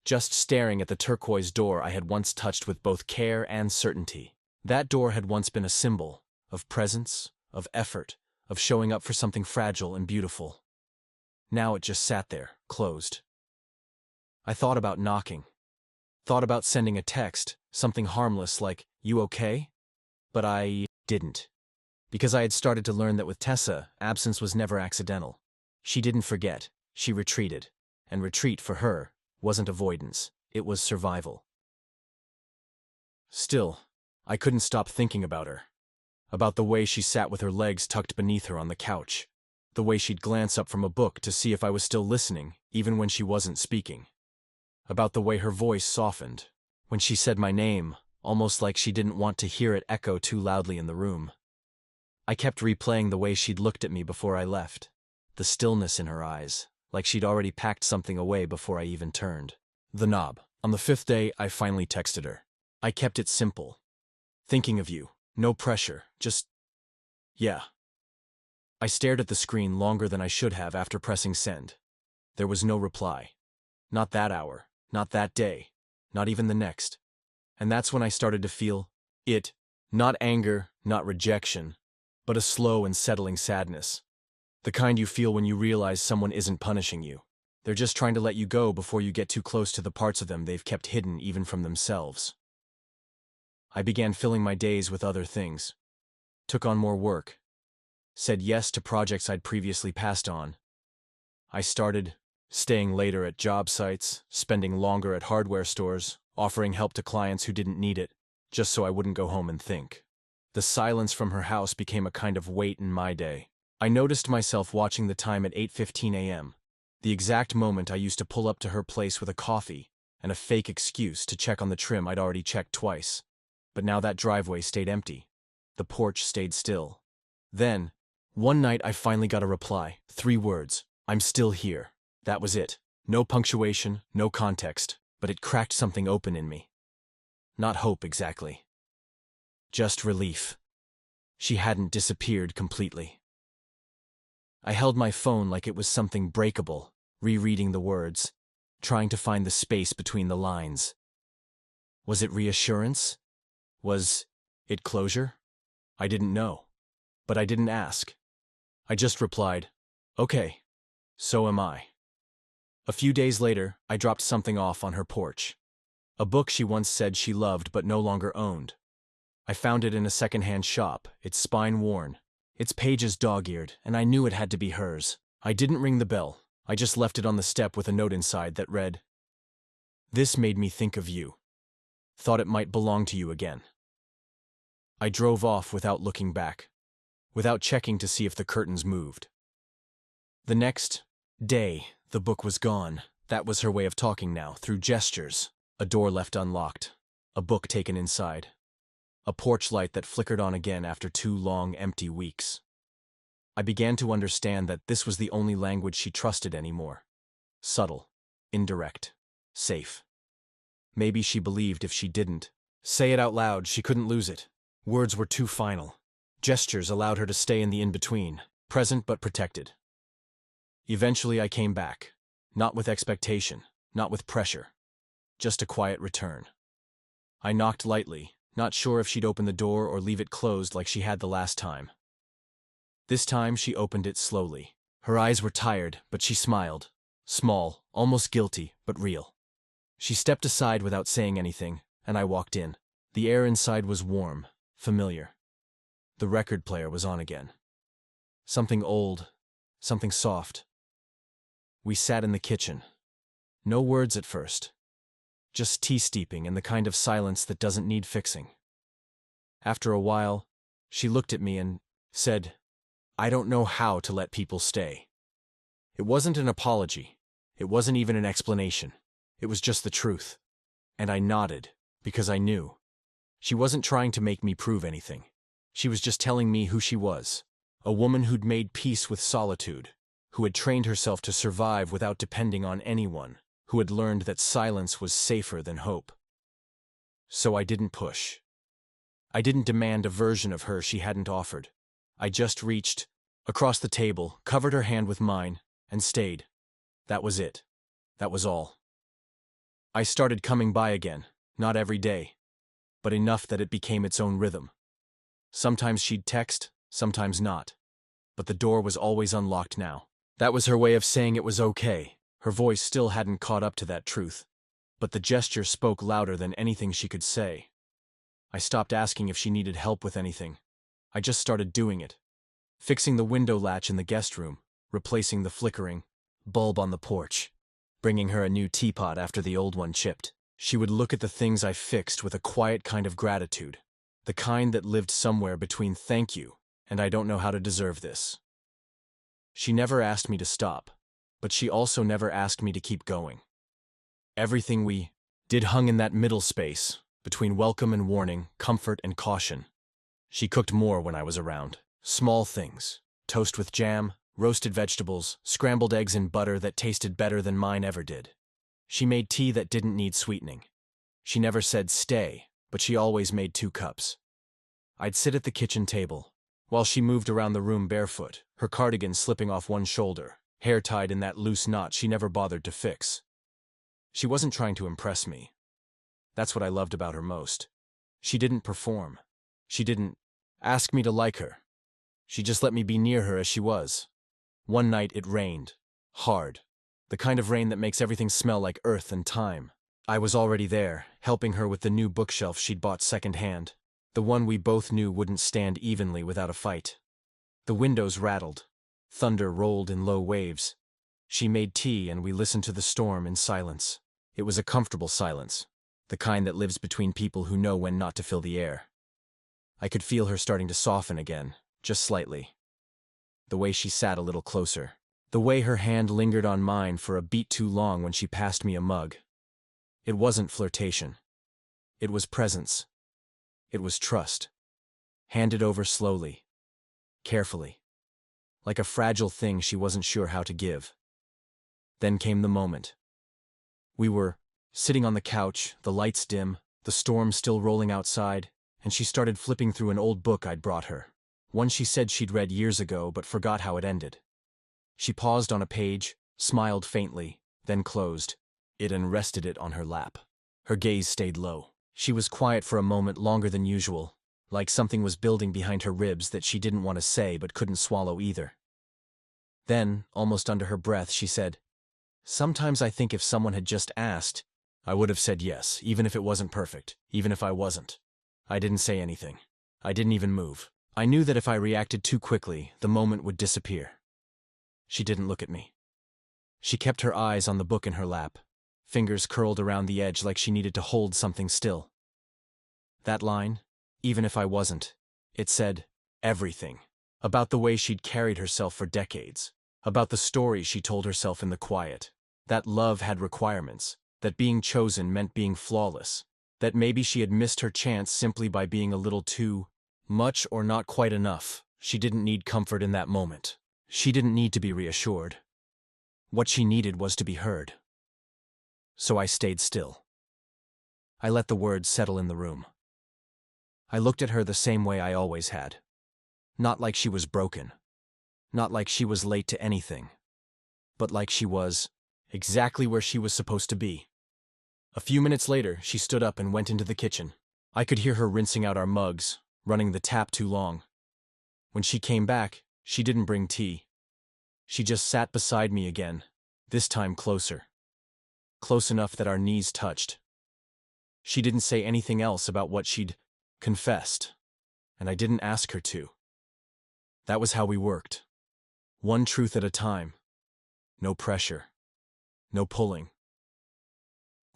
just staring at the turquoise door I had once touched with both care and certainty. That door had once been a symbol of presence, of effort, of showing up for something fragile and beautiful. Now it just sat there, closed. I thought about knocking. Thought about sending a text, something harmless like, "You okay?" But I didn't. Because I had started to learn that with Tessa, absence was never accidental. She didn't forget, she retreated. And retreat, for her, wasn't avoidance, it was survival. Still, I couldn't stop thinking about her. About the way she sat with her legs tucked beneath her on the couch. The way she'd glance up from a book to see if I was still listening, even when she wasn't speaking. About the way her voice softened when she said my name, almost like she didn't want to hear it echo too loudly in the room. I kept replaying the way she'd looked at me before I left, the stillness in her eyes, like she'd already packed something away before I even turned. The knob. On the 5th day, I finally texted her. I kept it simple. Thinking of you. No pressure, just, yeah. I stared at the screen longer than I should have after pressing send. There was no reply. Not that hour, not that day, not even the next. And that's when I started to feel it. Not anger, not rejection, but a slow and settling sadness. The kind you feel when you realize someone isn't punishing you. They're just trying to let you go before you get too close to the parts of them they've kept hidden even from themselves. I began filling my days with other things. Took on more work. Said yes to projects I'd previously passed on. I started staying later at job sites, spending longer at hardware stores, offering help to clients who didn't need it, just so I wouldn't go home and think. The silence from her house became a kind of weight in my day. I noticed myself watching the time at 8:15 a.m., the exact moment I used to pull up to her place with a coffee and a fake excuse to check on the trim I'd already checked twice. But now that driveway stayed empty. The porch stayed still. Then, one night I finally got a reply. 3 words. "I'm still here." That was it. No punctuation, no context, but it cracked something open in me. Not hope exactly. Just relief. She hadn't disappeared completely. I held my phone like it was something breakable, rereading the words, trying to find the space between the lines. Was it reassurance? Was it closure? I didn't know. But I didn't ask. I just replied, "Okay, so am I." A few days later, I dropped something off on her porch. A book she once said she loved but no longer owned. I found it in a second-hand shop, its spine worn, its pages dog-eared, and I knew it had to be hers. I didn't ring the bell. I just left it on the step with a note inside that read, "This made me think of you. Thought it might belong to you again." I drove off without looking back, without checking to see if the curtains moved. The next day, the book was gone. That was her way of talking now, through gestures. A door left unlocked, a book taken inside, a porch light that flickered on again after 2 long, empty weeks. I began to understand that this was the only language she trusted anymore. Subtle, indirect, safe. Maybe she believed if she didn't say it out loud, she couldn't lose it. Words were too final. Gestures allowed her to stay in the in-between, present but protected. Eventually I came back, not with expectation, not with pressure, just a quiet return. I knocked lightly, not sure if she'd open the door or leave it closed like she had the last time. This time she opened it slowly. Her eyes were tired, but she smiled. Small, almost guilty, but real. She stepped aside without saying anything, and I walked in. The air inside was warm, familiar. The record player was on again. Something old, something soft. We sat in the kitchen. No words at first. Just tea steeping and the kind of silence that doesn't need fixing. After a while, she looked at me and said, "I don't know how to let people stay." It wasn't an apology. It wasn't even an explanation. It was just the truth. And I nodded, because I knew. She wasn't trying to make me prove anything. She was just telling me who she was. A woman who'd made peace with solitude. who had trained herself to survive without depending on anyone, who had learned that silence was safer than hope. So I didn't push. I didn't demand a version of her she hadn't offered. I just reached across the table, covered her hand with mine, and stayed. That was it. That was all. I started coming by again, not every day, but enough that it became its own rhythm. Sometimes she'd text, sometimes not. But the door was always unlocked now. That was her way of saying it was okay. Her voice still hadn't caught up to that truth. But the gesture spoke louder than anything she could say. I stopped asking if she needed help with anything. I just started doing it. Fixing the window latch in the guest room, replacing the flickering bulb on the porch, bringing her a new teapot after the old one chipped. She would look at the things I fixed with a quiet kind of gratitude, the kind that lived somewhere between thank you and I don't know how to deserve this. She never asked me to stop, but she also never asked me to keep going. Everything we did hung in that middle space, between welcome and warning, comfort and caution. She cooked more when I was around. Small things, toast with jam, roasted vegetables, scrambled eggs in butter that tasted better than mine ever did. She made tea that didn't need sweetening. She never said stay, but she always made 2 cups. I'd sit at the kitchen table, while she moved around the room barefoot, her cardigan slipping off one shoulder, hair tied in that loose knot she never bothered to fix. She wasn't trying to impress me. That's what I loved about her most. She didn't perform. She didn't ask me to like her. She just let me be near her as she was. One night it rained. Hard. The kind of rain that makes everything smell like earth and time. I was already there, helping her with the new bookshelf she'd bought secondhand. The one we both knew wouldn't stand evenly without a fight. The windows rattled. Thunder rolled in low waves. She made tea and we listened to the storm in silence. It was a comfortable silence, the kind that lives between people who know when not to fill the air. I could feel her starting to soften again, just slightly. The way she sat a little closer. The way her hand lingered on mine for a beat too long when she passed me a mug. It wasn't flirtation. It was presence. It was trust. Handed over slowly, carefully, like a fragile thing she wasn't sure how to give. Then came the moment. We were sitting on the couch, the lights dim, the storm still rolling outside, and she started flipping through an old book I'd brought her. One she said she'd read years ago but forgot how it ended. She paused on a page, smiled faintly, then closed it and rested it on her lap. Her gaze stayed low. She was quiet for a moment longer than usual, like something was building behind her ribs that she didn't want to say but couldn't swallow either. Then, almost under her breath, she said, "Sometimes I think if someone had just asked, I would have said yes, even if it wasn't perfect, even if I wasn't." I didn't say anything. I didn't even move. I knew that if I reacted too quickly, the moment would disappear. She didn't look at me. She kept her eyes on the book in her lap, fingers curled around the edge like she needed to hold something still. That line, even if I wasn't, it said everything. About the way she'd carried herself for decades. About the stories she told herself in the quiet. That love had requirements. That being chosen meant being flawless. That maybe she had missed her chance simply by being a little too much or not quite enough. She didn't need comfort in that moment. She didn't need to be reassured. What she needed was to be heard. So I stayed still. I let the words settle in the room. I looked at her the same way I always had. Not like she was broken. Not like she was late to anything. But like she was exactly where she was supposed to be. A few minutes later, she stood up and went into the kitchen. I could hear her rinsing out our mugs, running the tap too long. When she came back, she didn't bring tea. She just sat beside me again, this time closer. Close enough that our knees touched. She didn't say anything else about what she'd confessed, and I didn't ask her to. That was how we worked. One truth at a time. No pressure. No pulling.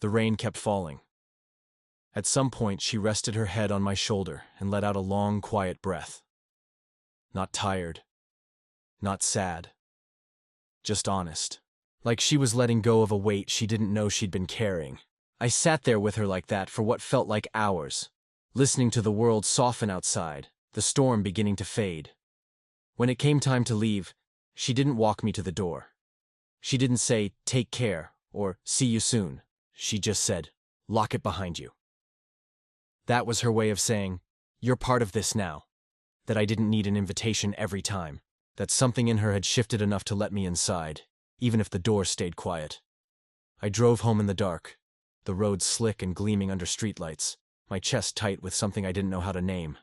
The rain kept falling. At some point, she rested her head on my shoulder and let out a long, quiet breath. Not tired. Not sad. Just honest. Like she was letting go of a weight she didn't know she'd been carrying. I sat there with her like that for what felt like hours, listening to the world soften outside, the storm beginning to fade. When it came time to leave, She didn't walk me to the door. She didn't say, "Take care," or "See you soon." She just said, "Lock it behind you." That was her way of saying, "You're part of this now." That I didn't need an invitation every time. That something in her had shifted enough to let me inside, even if the door stayed quiet. I drove home in the dark, the road slick and gleaming under streetlights, my chest tight with something I didn't know how to name.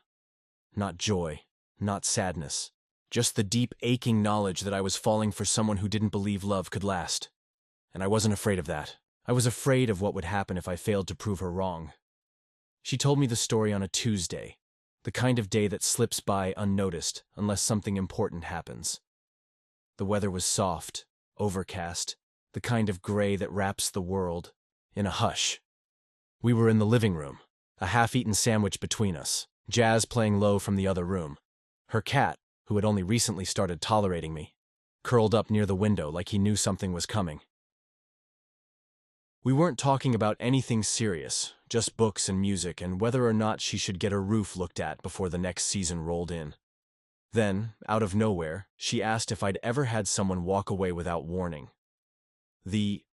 Not joy, not sadness, just the deep, aching knowledge that I was falling for someone who didn't believe love could last. And I wasn't afraid of that. I was afraid of what would happen if I failed to prove her wrong. She told me the story on a Tuesday, the kind of day that slips by unnoticed unless something important happens. The weather was soft, overcast, the kind of gray that wraps the world in a hush. We were in the living room, a half-eaten sandwich between us, Jazz playing low from the other room. Her cat, who had only recently started tolerating me, curled up near the window like he knew something was coming. We weren't talking about anything serious, just books and music and whether or not she should get her roof looked at before the next season rolled in. Then, out of nowhere, she asked if I'd ever had someone walk away without warning. The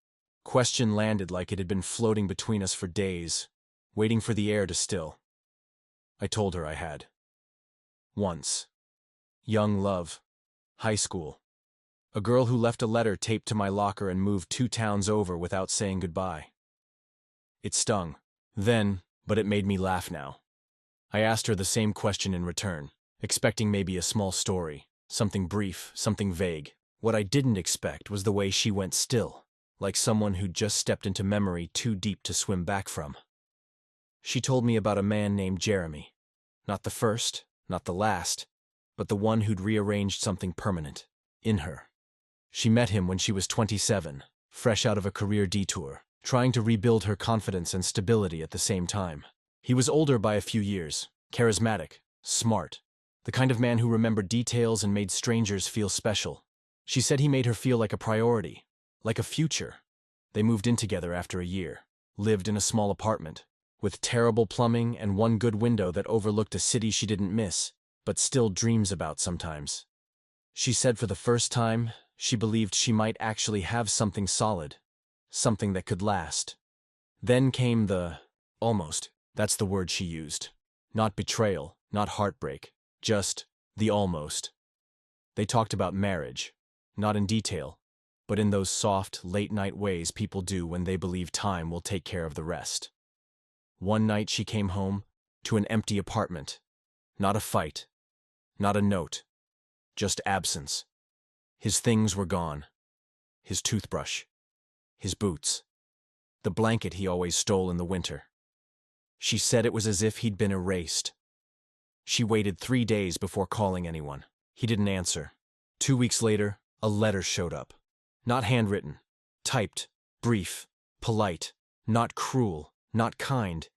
question landed like it had been floating between us for days, waiting for the air to still. I told her I had. Once. Young love. High school. A girl who left a letter taped to my locker and moved 2 towns over without saying goodbye. It stung. Then, but it made me laugh now. I asked her the same question in return, expecting maybe a small story, something brief, something vague. What I didn't expect was the way she went still, like someone who'd just stepped into memory too deep to swim back from. She told me about a man named Jeremy. Not the first, not the last, but the one who'd rearranged something permanent in her. She met him when she was 27, fresh out of a career detour, trying to rebuild her confidence and stability at the same time. He was older by a few years, charismatic, smart, the kind of man who remembered details and made strangers feel special. She said he made her feel like a priority, like a future. They moved in together after a year, lived in a small apartment, with terrible plumbing and one good window that overlooked a city she didn't miss, but still dreams about sometimes. She said for the first time, she believed she might actually have something solid, something that could last. Then came the almost. That's the word she used. Not betrayal, not heartbreak, just the almost. They talked about marriage, not in detail, but in those soft, late-night ways people do when they believe time will take care of the rest. One night she came home to an empty apartment. Not a fight, not a note, just absence. His things were gone. His toothbrush, his boots, the blanket he always stole in the winter. She said it was as if he'd been erased. She waited 3 days before calling anyone. He didn't answer. 2 weeks later, a letter showed up. Not handwritten, typed, brief, polite, not cruel, not kind.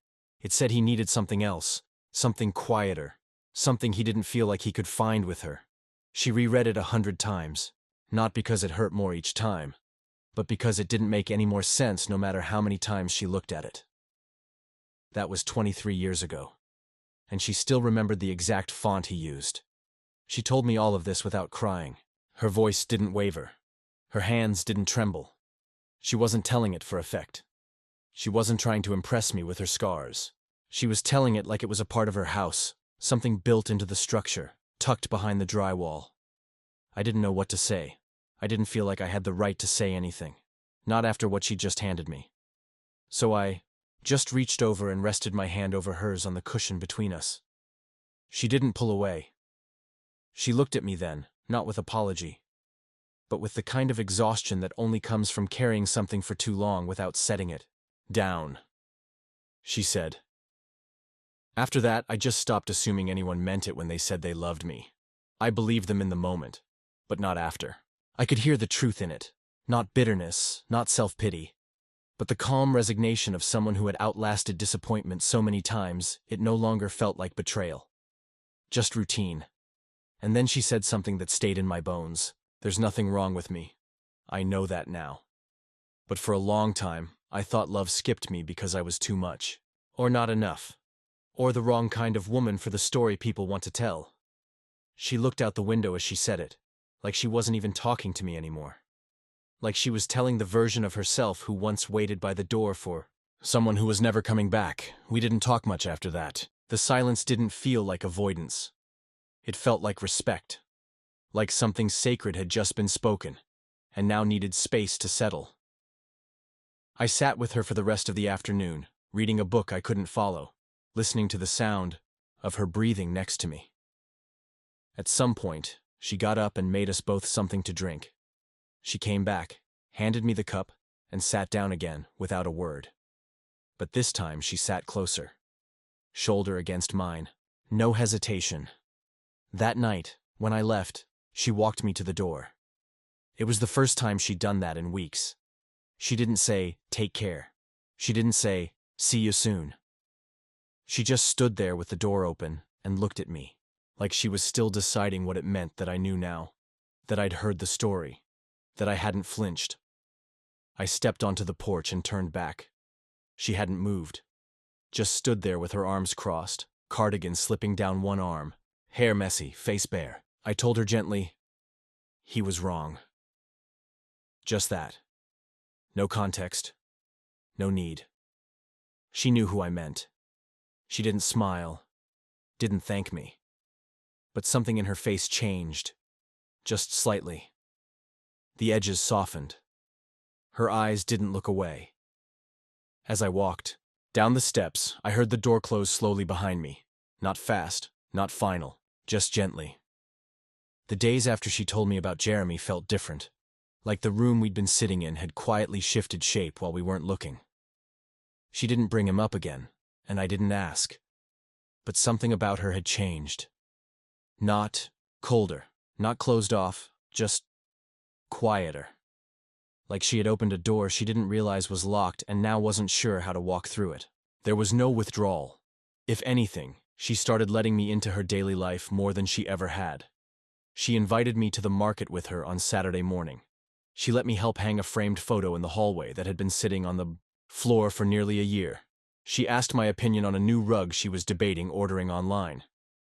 It said he needed something else, something quieter, something he didn't feel like he could find with her. She reread it 100 times, not because it hurt more each time, but because it didn't make any more sense no matter how many times she looked at it. That was 23 years ago, and she still remembered the exact font he used. She told me all of this without crying. Her voice didn't waver. Her hands didn't tremble. She wasn't telling it for effect. She wasn't trying to impress me with her scars. She was telling it like it was a part of her house, something built into the structure, tucked behind the drywall. I didn't know what to say. I didn't feel like I had the right to say anything, not after what she'd just handed me. So I just reached over and rested my hand over hers on the cushion between us. She didn't pull away. She looked at me then, not with apology, but with the kind of exhaustion that only comes from carrying something for too long without setting it down. She said. After that, I just stopped assuming anyone meant it when they said they loved me. I believed them in the moment, but not after. I could hear the truth in it. Not bitterness, not self-pity, but the calm resignation of someone who had outlasted disappointment so many times it no longer felt like betrayal. Just routine. And then she said something that stayed in my bones. There's nothing wrong with me. I know that now. But for a long time, I thought love skipped me because I was too much. Or not enough. Or the wrong kind of woman for the story people want to tell. She looked out the window as she said it, like she wasn't even talking to me anymore. Like she was telling the version of herself who once waited by the door for someone who was never coming back. We didn't talk much after that. The silence didn't feel like avoidance. It felt like respect. Like something sacred had just been spoken, and now needed space to settle. I sat with her for the rest of the afternoon, reading a book I couldn't follow, listening to the sound of her breathing next to me. At some point, she got up and made us both something to drink. She came back, handed me the cup, and sat down again without a word. But this time she sat closer, shoulder against mine. No hesitation. That night, when I left, she walked me to the door. It was the first time she'd done that in weeks. She didn't say, "Take care." She didn't say, "See you soon." She just stood there with the door open and looked at me, like she was still deciding what it meant that I knew now, that I'd heard the story, that I hadn't flinched. I stepped onto the porch and turned back. She hadn't moved, just stood there with her arms crossed, cardigan slipping down one arm, hair messy, face bare. I told her gently, he was wrong. Just that. No context. No need. She knew who I meant. She didn't smile, didn't thank me. But something in her face changed, just slightly. The edges softened. Her eyes didn't look away. As I walked down the steps, I heard the door close slowly behind me. Not fast, not final, just gently. The days after she told me about Jeremy felt different, like the room we'd been sitting in had quietly shifted shape while we weren't looking. She didn't bring him up again, and I didn't ask. But something about her had changed. Not colder, not closed off, just quieter. Like she had opened a door she didn't realize was locked and now wasn't sure how to walk through it. There was no withdrawal. If anything, she started letting me into her daily life more than she ever had. She invited me to the market with her on Saturday morning. She let me help hang a framed photo in the hallway that had been sitting on the floor for nearly a year. She asked my opinion on a new rug she was debating ordering online.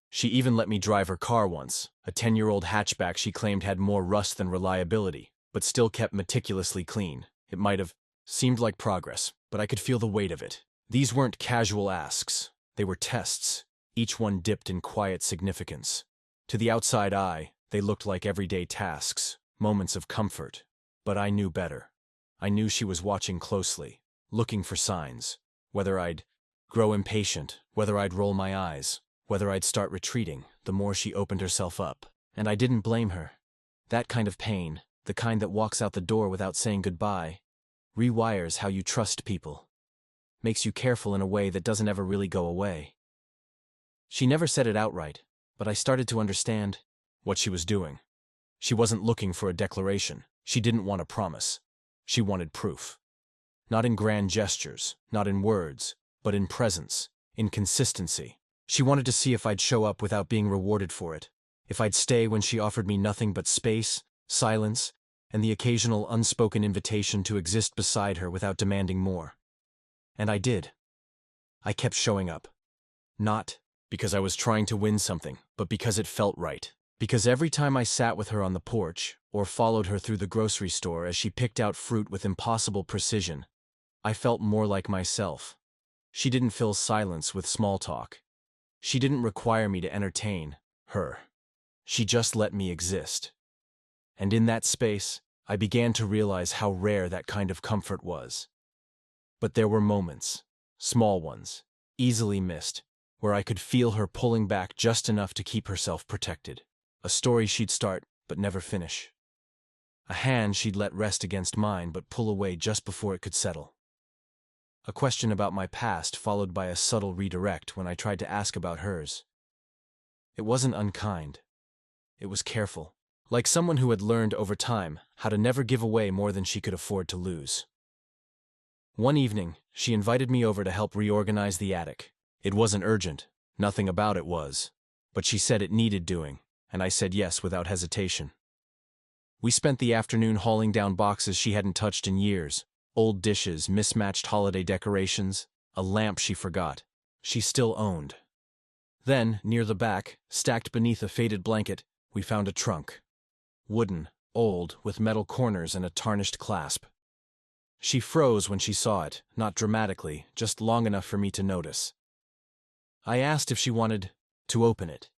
She even let me drive her car once, a 10-year-old hatchback she claimed had more rust than reliability, but still kept meticulously clean. It might have seemed like progress, but I could feel the weight of it. These weren't casual asks. They were tests, each one dipped in quiet significance. To the outside eye, they looked like everyday tasks, moments of comfort. But I knew better. I knew she was watching closely, looking for signs. Whether I'd grow impatient, whether I'd roll my eyes, whether I'd start retreating, the more she opened herself up. And I didn't blame her. That kind of pain, the kind that walks out the door without saying goodbye, rewires how you trust people. Makes you careful in a way that doesn't ever really go away. She never said it outright, but I started to understand what she was doing. She wasn't looking for a declaration. She didn't want a promise. She wanted proof. Not in grand gestures, not in words, but in presence, in consistency. She wanted to see if I'd show up without being rewarded for it, if I'd stay when she offered me nothing but space, silence, and the occasional unspoken invitation to exist beside her without demanding more. And I did. I kept showing up. Not because I was trying to win something, but because it felt right. Because every time I sat with her on the porch, or followed her through the grocery store as she picked out fruit with impossible precision, I felt more like myself. She didn't fill silence with small talk. She didn't require me to entertain her. She just let me exist. And in that space, I began to realize how rare that kind of comfort was. But there were moments, small ones, easily missed, where I could feel her pulling back just enough to keep herself protected. A story she'd start but never finish. A hand she'd let rest against mine but pull away just before it could settle. A question about my past followed by a subtle redirect when I tried to ask about hers. It wasn't unkind. It was careful, like someone who had learned over time how to never give away more than she could afford to lose. One evening, she invited me over to help reorganize the attic. It wasn't urgent, nothing about it was, but she said it needed doing, and I said yes without hesitation. We spent the afternoon hauling down boxes she hadn't touched in years, old dishes, mismatched holiday decorations, a lamp she forgot. She still owned. Then, near the back, stacked beneath a faded blanket, we found a trunk. wooden, old, with metal corners and a tarnished clasp. She froze when she saw it, not dramatically, just long enough for me to notice. I asked if she wanted to open it.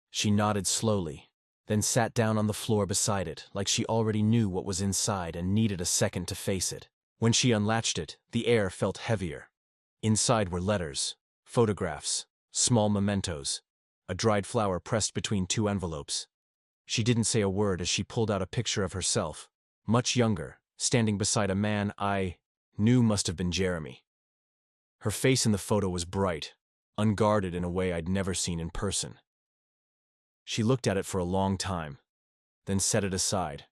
She nodded slowly, then sat down on the floor beside it, like she already knew what was inside and needed a second to face it. When she unlatched it, the air felt heavier. Inside were letters, photographs, small mementos, a dried flower pressed between two envelopes. She didn't say a word as she pulled out a picture of herself, much younger, standing beside a man I knew must have been Jeremy. Her face in the photo was bright, unguarded in a way I'd never seen in person. She looked at it for a long time, then set it aside.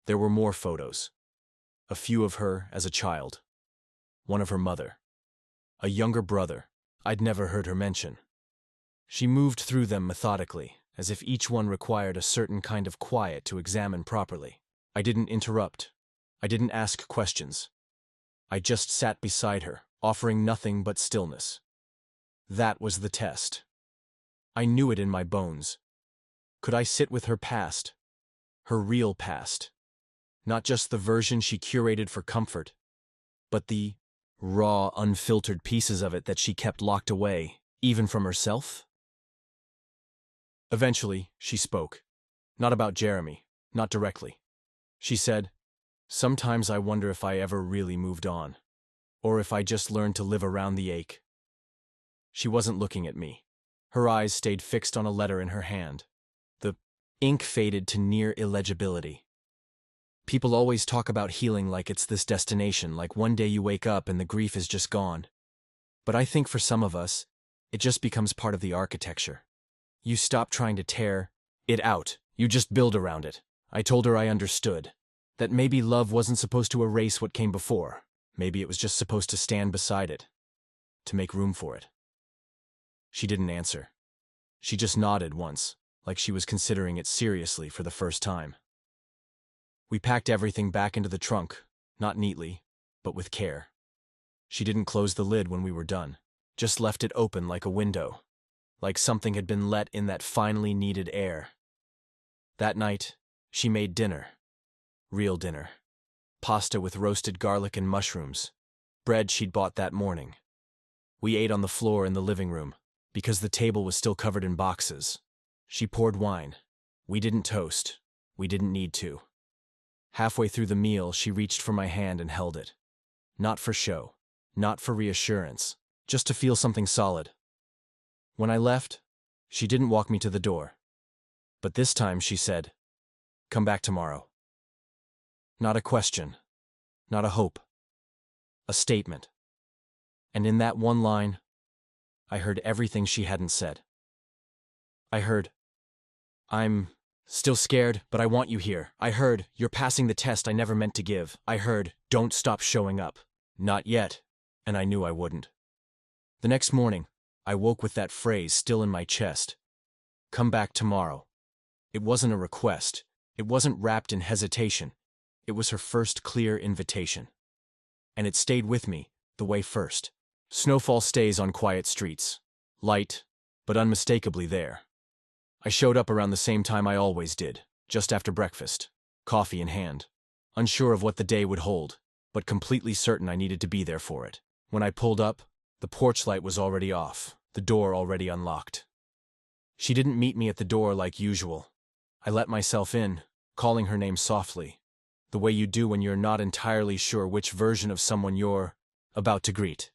There were more photos. A few of her as a child. One of her mother. A younger brother I'd never heard her mention. She moved through them methodically, as if each one required a certain kind of quiet to examine properly. I didn't interrupt. I didn't ask questions. I just sat beside her, offering nothing but stillness. That was the test. I knew it in my bones. Could I sit with her past? Her real past? Not just the version she curated for comfort, but the raw, unfiltered pieces of it that she kept locked away, even from herself? Eventually, she spoke. Not about Jeremy, not directly. She said, "Sometimes I wonder if I ever really moved on, or if I just learned to live around the ache." She wasn't looking at me. Her eyes stayed fixed on a letter in her hand. The ink faded to near illegibility. People always talk about healing like it's this destination, like one day you wake up and the grief is just gone. But I think for some of us, it just becomes part of the architecture. You stop trying to tear it out, you just build around it. I told her I understood. That maybe love wasn't supposed to erase what came before. Maybe it was just supposed to stand beside it. To make room for it. She didn't answer. She just nodded once, like she was considering it seriously for the first time. We packed everything back into the trunk, not neatly, but with care. She didn't close the lid when we were done, just left it open like a window, like something had been let in that finally needed air. That night, she made dinner. Real dinner. Pasta with roasted garlic and mushrooms. Bread she'd bought that morning. We ate on the floor in the living room, because the table was still covered in boxes. She poured wine. We didn't toast. We didn't need to. Halfway through the meal, she reached for my hand and held it. Not for show. Not for reassurance. Just to feel something solid. When I left, she didn't walk me to the door. But this time she said, "Come back tomorrow." Not a question. Not a hope. A statement. And in that one line, I heard everything she hadn't said. I heard, "I'm still scared, but I want you here." I heard, "You're passing the test I never meant to give." I heard, "Don't stop showing up." Not yet, and I knew I wouldn't. The next morning, I woke with that phrase still in my chest. Come back tomorrow. It wasn't a request. It wasn't wrapped in hesitation. It was her first clear invitation. And it stayed with me, the way first. Snowfall stays on quiet streets. Light, but unmistakably there. I showed up around the same time I always did, just after breakfast, coffee in hand. Unsure of what the day would hold, but completely certain I needed to be there for it. When I pulled up, the porch light was already off, the door already unlocked. She didn't meet me at the door like usual. I let myself in, calling her name softly, the way you do when you're not entirely sure which version of someone you're about to greet.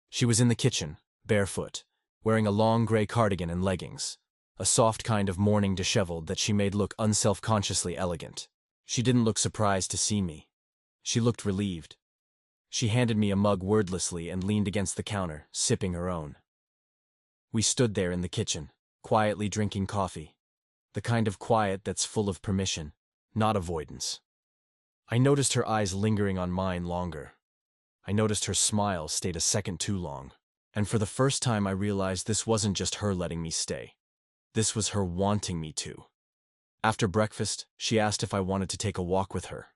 She was in the kitchen, barefoot, wearing a long gray cardigan and leggings, a soft kind of morning disheveled that she made look unselfconsciously elegant. She didn't look surprised to see me. She looked relieved. She handed me a mug wordlessly and leaned against the counter, sipping her own. We stood there in the kitchen, quietly drinking coffee. The kind of quiet that's full of permission, not avoidance. I noticed her eyes lingering on mine longer. I noticed her smile stayed a second too long. And for the first time I realized this wasn't just her letting me stay. This was her wanting me to. After breakfast, she asked if I wanted to take a walk with her.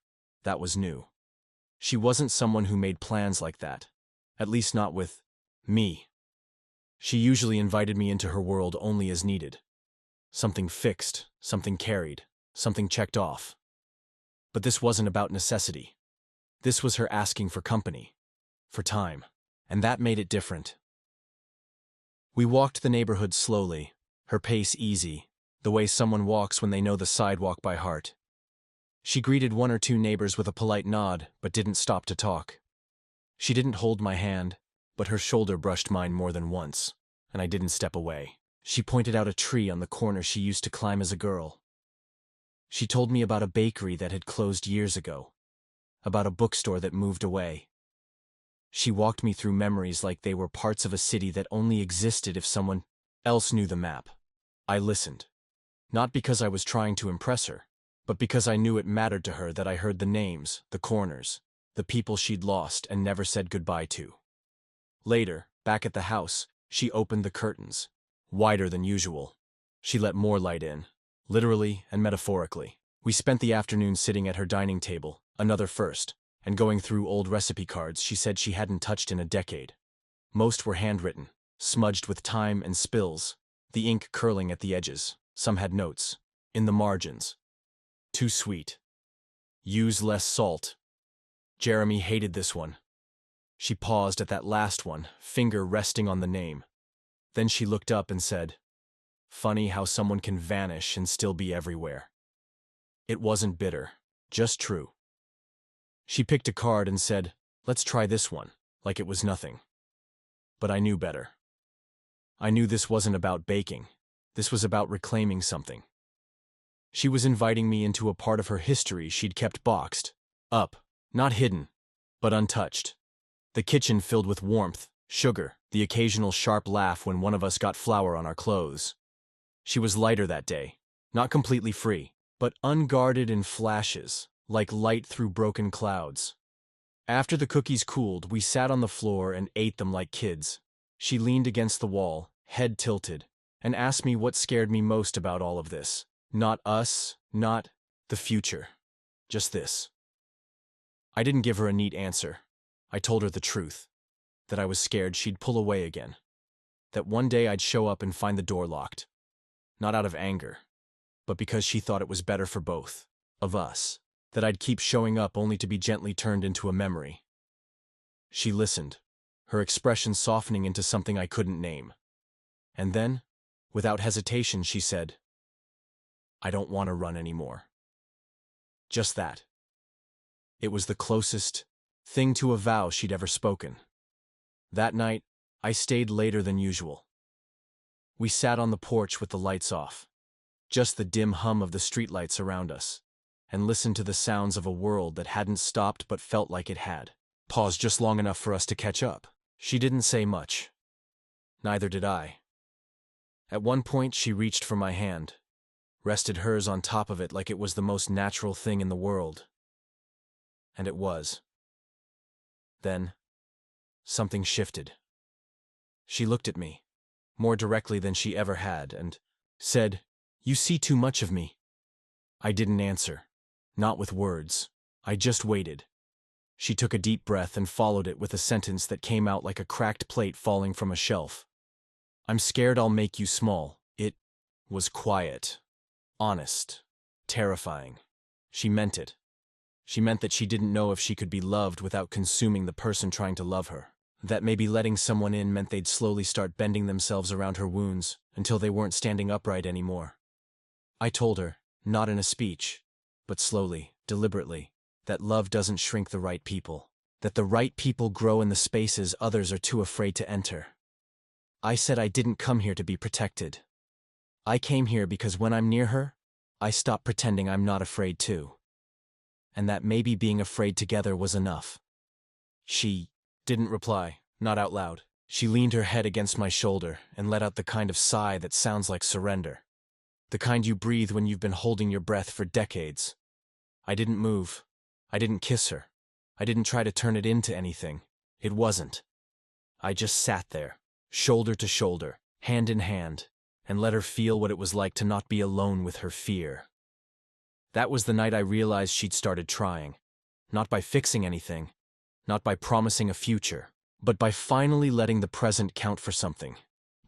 That was new. She wasn't someone who made plans like that. At least not with me. She usually invited me into her world only as needed. Something fixed, something carried, Something checked off. But this wasn't about necessity. This was her asking for company, for time, and that made it different. We walked the neighborhood slowly, her pace easy, the way someone walks when they know the sidewalk by heart. She greeted one or two neighbors with a polite nod, but didn't stop to talk. She didn't hold my hand, but her shoulder brushed mine more than once, and I didn't step away. She pointed out a tree on the corner she used to climb as a girl. She told me about a bakery that had closed years ago, about a bookstore that moved away. She walked me through memories like they were parts of a city that only existed if someone else knew the map. I listened. Not because I was trying to impress her, but because I knew it mattered to her that I heard the names, the corners, the people she'd lost and never said goodbye to. Later, back at the house, she opened the curtains, wider than usual. She let more light in, literally and metaphorically. We spent the afternoon sitting at her dining table, another first, and going through old recipe cards she said she hadn't touched in a decade. Most were handwritten, smudged with time and spills, the ink curling at the edges. Some had notes, in the margins. Too sweet. Use less salt. Jeremy hated this one. She paused at that last one, finger resting on the name. Then she looked up and said, "Funny how someone can vanish and still be everywhere." It wasn't bitter, just true. She picked a card and said, "Let's try this one," like it was nothing. But I knew better. I knew this wasn't about baking. This was about reclaiming something. She was inviting me into a part of her history she'd kept boxed up, not hidden, but untouched. The kitchen filled with warmth, sugar, the occasional sharp laugh when one of us got flour on our clothes. She was lighter that day, not completely free, but unguarded in flashes, like light through broken clouds. After the cookies cooled, we sat on the floor and ate them like kids. She leaned against the wall, head tilted, and asked me what scared me most about all of this. Not us, not the future, just this. I didn't give her a neat answer. I told her the truth, that I was scared she'd pull away again, that one day I'd show up and find the door locked, not out of anger, but because she thought it was better for both of us, that I'd keep showing up only to be gently turned into a memory. She listened, her expression softening into something I couldn't name. And then, without hesitation, she said, "I don't want to run anymore." Just that. It was the closest thing to a vow she'd ever spoken. That night, I stayed later than usual. We sat on the porch with the lights off, just the dim hum of the streetlights around us, and listened to the sounds of a world that hadn't stopped but felt like it had. Paused just long enough for us to catch up. She didn't say much. Neither did I. At one point, she reached for my hand, rested hers on top of it like it was the most natural thing in the world. And it was. Then, something shifted. She looked at me, more directly than she ever had, and said, "You see too much of me." I didn't answer, not with words. I just waited. She took a deep breath and followed it with a sentence that came out like a cracked plate falling from a shelf. "I'm scared I'll make you small." It was quiet, honest, terrifying. She meant it. She meant that she didn't know if she could be loved without consuming the person trying to love her. That maybe letting someone in meant they'd slowly start bending themselves around her wounds until they weren't standing upright anymore. I told her, not in a speech, but slowly, deliberately, that love doesn't shrink the right people, that the right people grow in the spaces others are too afraid to enter. I said I didn't come here to be protected. I came here because when I'm near her, I stop pretending I'm not afraid too. And that maybe being afraid together was enough. She didn't reply, not out loud. She leaned her head against my shoulder and let out the kind of sigh that sounds like surrender. The kind you breathe when you've been holding your breath for decades. I didn't move. I didn't kiss her. I didn't try to turn it into anything. It wasn't. I just sat there, shoulder to shoulder, hand in hand, and let her feel what it was like to not be alone with her fear. That was the night I realized she'd started trying. Not by fixing anything, not by promising a future, but by finally letting the present count for something.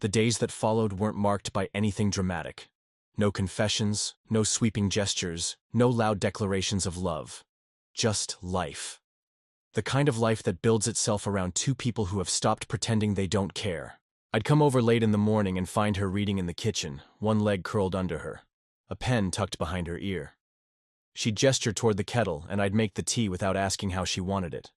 The days that followed weren't marked by anything dramatic. No confessions, no sweeping gestures, no loud declarations of love. Just life. The kind of life that builds itself around two people who have stopped pretending they don't care. I'd come over late in the morning and find her reading in the kitchen, one leg curled under her, a pen tucked behind her ear. She'd gesture toward the kettle, and I'd make the tea without asking how she wanted it.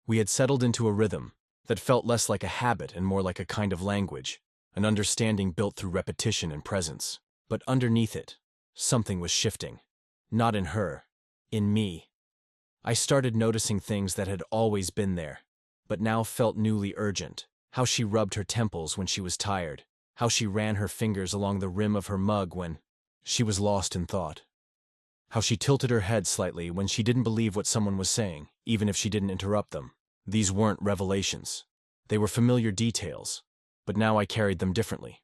We had settled into a rhythm that felt less like a habit and more like a kind of language, an understanding built through repetition and presence. But underneath it, something was shifting. Not in her, in me. I started noticing things that had always been there, but now felt newly urgent. How she rubbed her temples when she was tired, how she ran her fingers along the rim of her mug when she was lost in thought, how she tilted her head slightly when she didn't believe what someone was saying, even if she didn't interrupt them. These weren't revelations. They were familiar details, but now I carried them differently.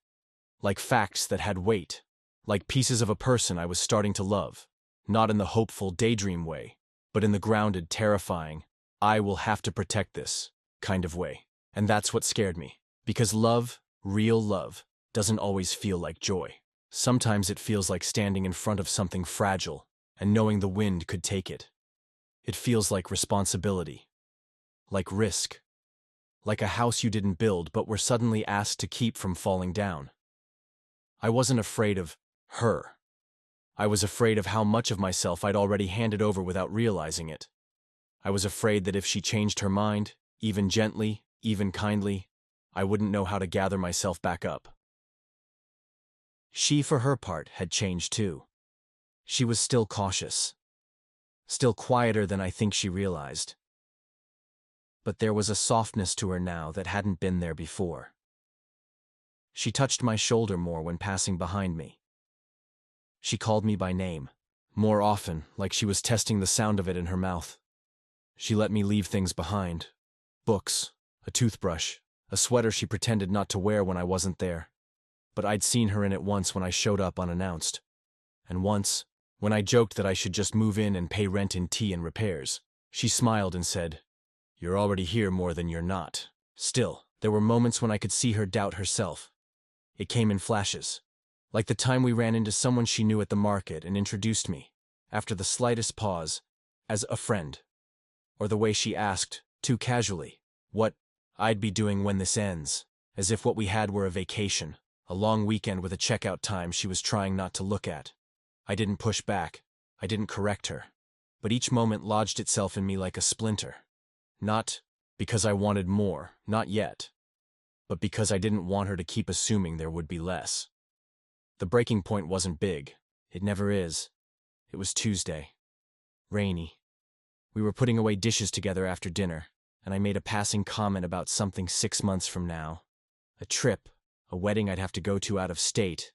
Like facts that had weight, like pieces of a person I was starting to love, not in the hopeful daydream way, but in the grounded, terrifying, I will have to protect this kind of way. And that's what scared me, because love, real love, doesn't always feel like joy. Sometimes it feels like standing in front of something fragile and knowing the wind could take it. It feels like responsibility, like risk, like a house you didn't build but were suddenly asked to keep from falling down. I wasn't afraid of her. I was afraid of how much of myself I'd already handed over without realizing it. I was afraid that if she changed her mind, even gently, even kindly, I wouldn't know how to gather myself back up. She, for her part, had changed too. She was still cautious, still quieter than I think she realized. But there was a softness to her now that hadn't been there before. She touched my shoulder more when passing behind me. She called me by name, more often, like she was testing the sound of it in her mouth. She let me leave things behind. Books, a toothbrush, a sweater she pretended not to wear when I wasn't there. But I'd seen her in it once when I showed up unannounced. And once, when I joked that I should just move in and pay rent in tea and repairs, she smiled and said, "You're already here more than you're not." Still, there were moments when I could see her doubt herself. It came in flashes, like the time we ran into someone she knew at the market and introduced me, after the slightest pause, as a friend. Or the way she asked, too casually, what I'd be doing when this ends, as if what we had were a vacation, a long weekend with a checkout time she was trying not to look at. I didn't push back, I didn't correct her, but each moment lodged itself in me like a splinter. Not because I wanted more, not yet, but because I didn't want her to keep assuming there would be less. The breaking point wasn't big. It never is. It was Tuesday. Rainy. We were putting away dishes together after dinner, and I made a passing comment about something 6 months from now. A trip, a wedding I'd have to go to out of state.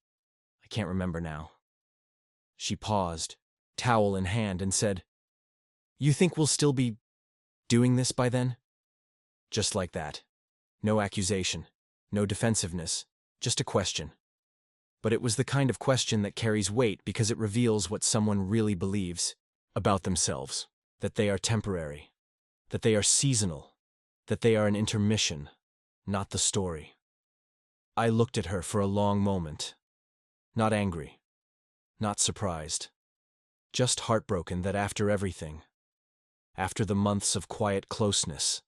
I can't remember now. She paused, towel in hand, and said, "You think we'll still be doing this by then?" Just like that. No accusation, no defensiveness, just a question. But it was the kind of question that carries weight because it reveals what someone really believes about themselves. That they are temporary, that they are seasonal, that they are an intermission, not the story. I looked at her for a long moment, not angry, not surprised, just heartbroken that after everything, after the months of quiet closeness,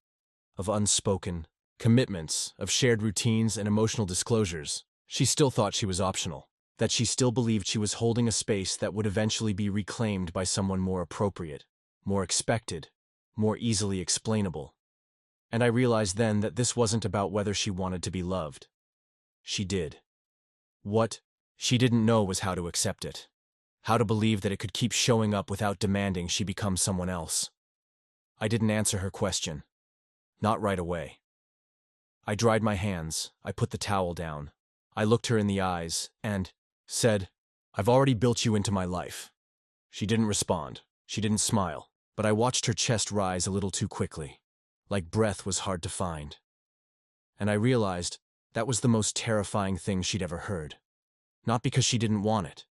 of unspoken commitments, of shared routines and emotional disclosures, she still thought she was optional, that she still believed she was holding a space that would eventually be reclaimed by someone more appropriate, more expected, more easily explainable. And I realized then that this wasn't about whether she wanted to be loved. She did. What she didn't know was how to accept it, how to believe that it could keep showing up without demanding she become someone else. I didn't answer her question. Not right away. I dried my hands, I put the towel down. I looked her in the eyes and said, "I've already built you into my life." She didn't respond. She didn't smile. But I watched her chest rise a little too quickly, like breath was hard to find. And I realized that was the most terrifying thing she'd ever heard. Not because she didn't want it,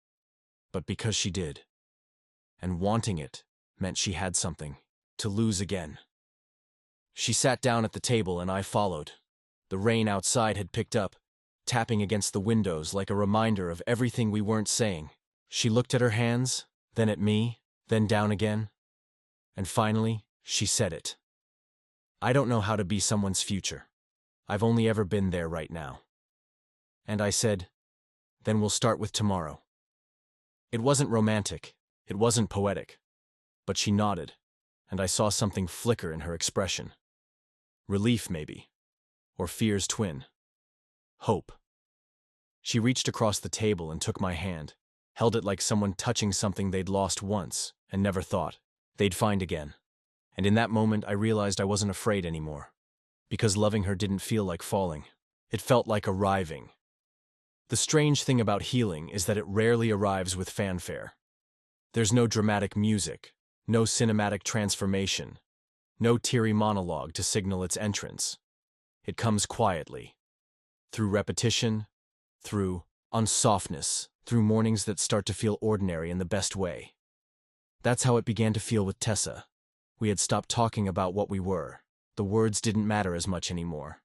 but because she did. And wanting it meant she had something to lose again. She sat down at the table and I followed. The rain outside had picked up, tapping against the windows like a reminder of everything we weren't saying. She looked at her hands, then at me, then down again. And finally, she said it. I don't know how to be someone's future. I've only ever been there right now. And I said, then we'll start with tomorrow. It wasn't romantic, it wasn't poetic, but she nodded, and I saw something flicker in her expression. Relief, maybe, or fear's twin. Hope. She reached across the table and took my hand, held it like someone touching something they'd lost once and never thought they'd find again. And in that moment I realized I wasn't afraid anymore, because loving her didn't feel like falling. It felt like arriving. The strange thing about healing is that it rarely arrives with fanfare. There's no dramatic music, no cinematic transformation, no teary monologue to signal its entrance. It comes quietly, through repetition, through unsoftness, through mornings that start to feel ordinary in the best way. That's how it began to feel with Tessa. We had stopped talking about what we were. The words didn't matter as much anymore.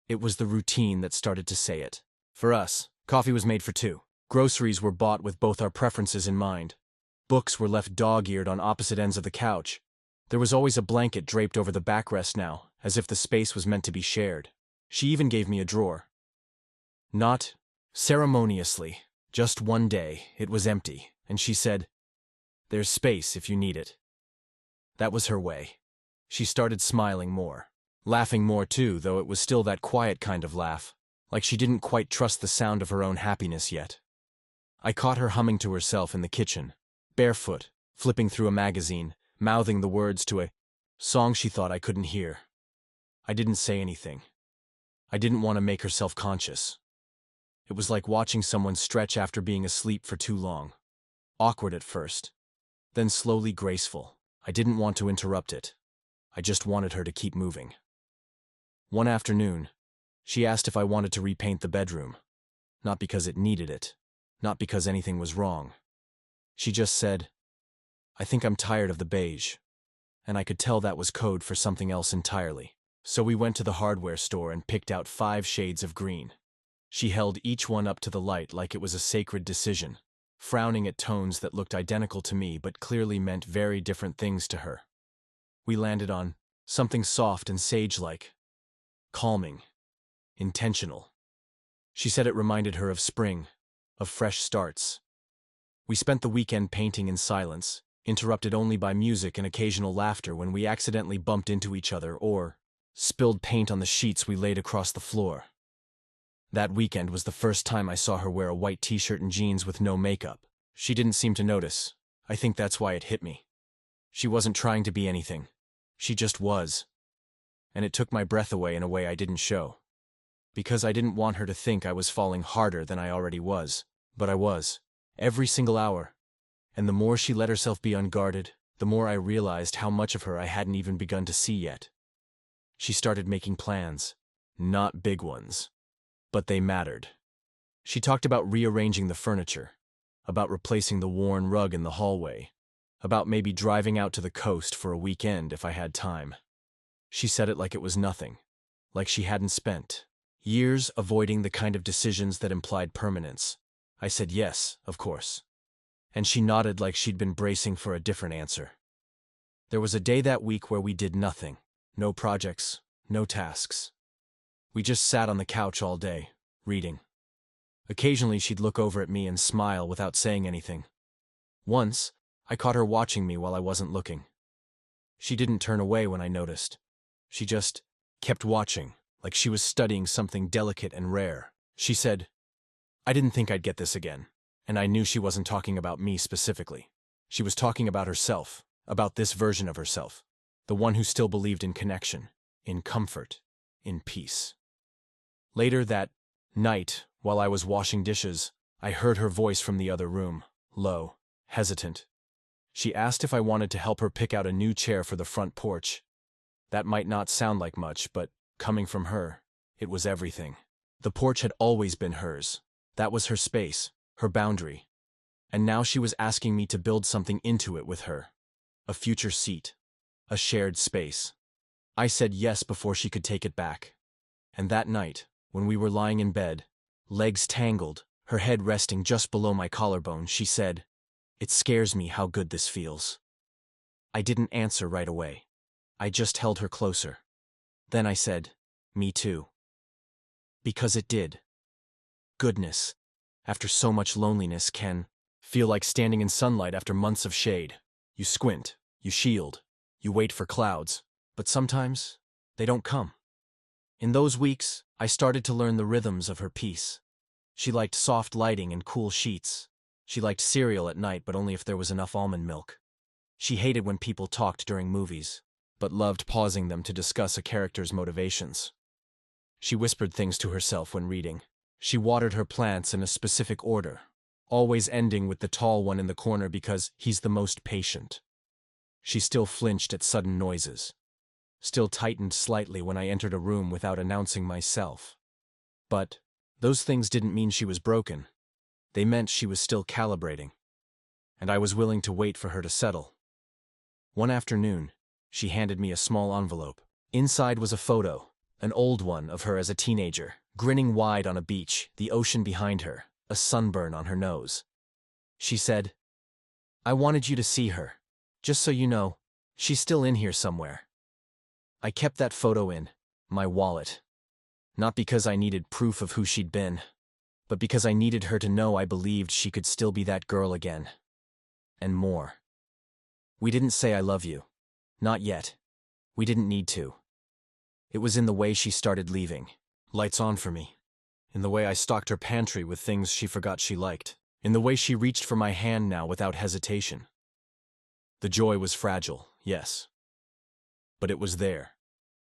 It was the routine that started to say it. For us, coffee was made for two. Groceries were bought with both our preferences in mind. Books were left dog-eared on opposite ends of the couch. There was always a blanket draped over the backrest now, as if the space was meant to be shared. She even gave me a drawer. Not ceremoniously, just one day, it was empty, and she said, "There's space if you need it." That was her way. She started smiling more. Laughing more too, though it was still that quiet kind of laugh, like she didn't quite trust the sound of her own happiness yet. I caught her humming to herself in the kitchen, barefoot, flipping through a magazine, mouthing the words to a song she thought I couldn't hear. I didn't say anything. I didn't want to make her self-conscious. It was like watching someone stretch after being asleep for too long. Awkward at first, then slowly graceful. I didn't want to interrupt it. I just wanted her to keep moving. One afternoon, she asked if I wanted to repaint the bedroom. Not because it needed it, not because anything was wrong. She just said, "I think I'm tired of the beige." And I could tell that was code for something else entirely. So we went to the hardware store and picked out 5 shades of green. She held each one up to the light like it was a sacred decision, frowning at tones that looked identical to me but clearly meant very different things to her. We landed on something soft and sage-like, calming, intentional. She said it reminded her of spring, of fresh starts. We spent the weekend painting in silence, interrupted only by music and occasional laughter when we accidentally bumped into each other or spilled paint on the sheets we laid across the floor. That weekend was the first time I saw her wear a white t-shirt and jeans with no makeup. She didn't seem to notice. I think that's why it hit me. She wasn't trying to be anything. She just was. And it took my breath away in a way I didn't show. Because I didn't want her to think I was falling harder than I already was. But I was. Every single hour. And the more she let herself be unguarded, the more I realized how much of her I hadn't even begun to see yet. She started making plans. Not big ones. But they mattered. She talked about rearranging the furniture, about replacing the worn rug in the hallway, about maybe driving out to the coast for a weekend if I had time. She said it like it was nothing, like she hadn't spent years avoiding the kind of decisions that implied permanence. I said yes, of course. And she nodded like she'd been bracing for a different answer. There was a day that week where we did nothing. No projects, no tasks. We just sat on the couch all day, reading. Occasionally she'd look over at me and smile without saying anything. Once, I caught her watching me while I wasn't looking. She didn't turn away when I noticed. She just kept watching, like she was studying something delicate and rare. She said, "I didn't think I'd get this again." And I knew she wasn't talking about me specifically. She was talking about herself, about this version of herself, the one who still believed in connection, in comfort, in peace. Later that night, while I was washing dishes, I heard her voice from the other room, low, hesitant. She asked if I wanted to help her pick out a new chair for the front porch. That might not sound like much, but coming from her, it was everything. The porch had always been hers. That was her space, her boundary. And now she was asking me to build something into it with her. A future seat. A shared space. I said yes before she could take it back. And that night, when we were lying in bed, Legs tangled, her head resting just below my collarbone, she said, "It scares me how good this feels." I didn't answer right away. I just held her closer. Then I said, "Me too." Because it did. Goodness, after so much loneliness, can feel like standing in sunlight after months of shade. You squint, you shield, you wait for clouds, but sometimes they don't come. In those weeks, I started to learn the rhythms of her peace. She liked soft lighting and cool sheets. She liked cereal at night, but only if there was enough almond milk. She hated when people talked during movies, but loved pausing them to discuss a character's motivations. She whispered things to herself when reading. She watered her plants in a specific order, always ending with the tall one in the corner because he's the most patient. She still flinched at sudden noises, still tightened slightly when I entered a room without announcing myself. But those things didn't mean she was broken. They meant she was still calibrating, and I was willing to wait for her to settle. One afternoon, she handed me a small envelope. Inside was a photo, an old one of her as a teenager, grinning wide on a beach, the ocean behind her, a sunburn on her nose. She said, "I wanted you to see her. Just so you know, she's still in here somewhere." I kept that photo in my wallet, not because I needed proof of who she'd been, but because I needed her to know I believed she could still be that girl again. And more. We didn't say "I love you." Not yet. We didn't need to. It was in the way she started leaving. Lights on for me. In the way I stocked her pantry with things she forgot she liked. In the way she reached for my hand now without hesitation. The joy was fragile, yes. But it was there.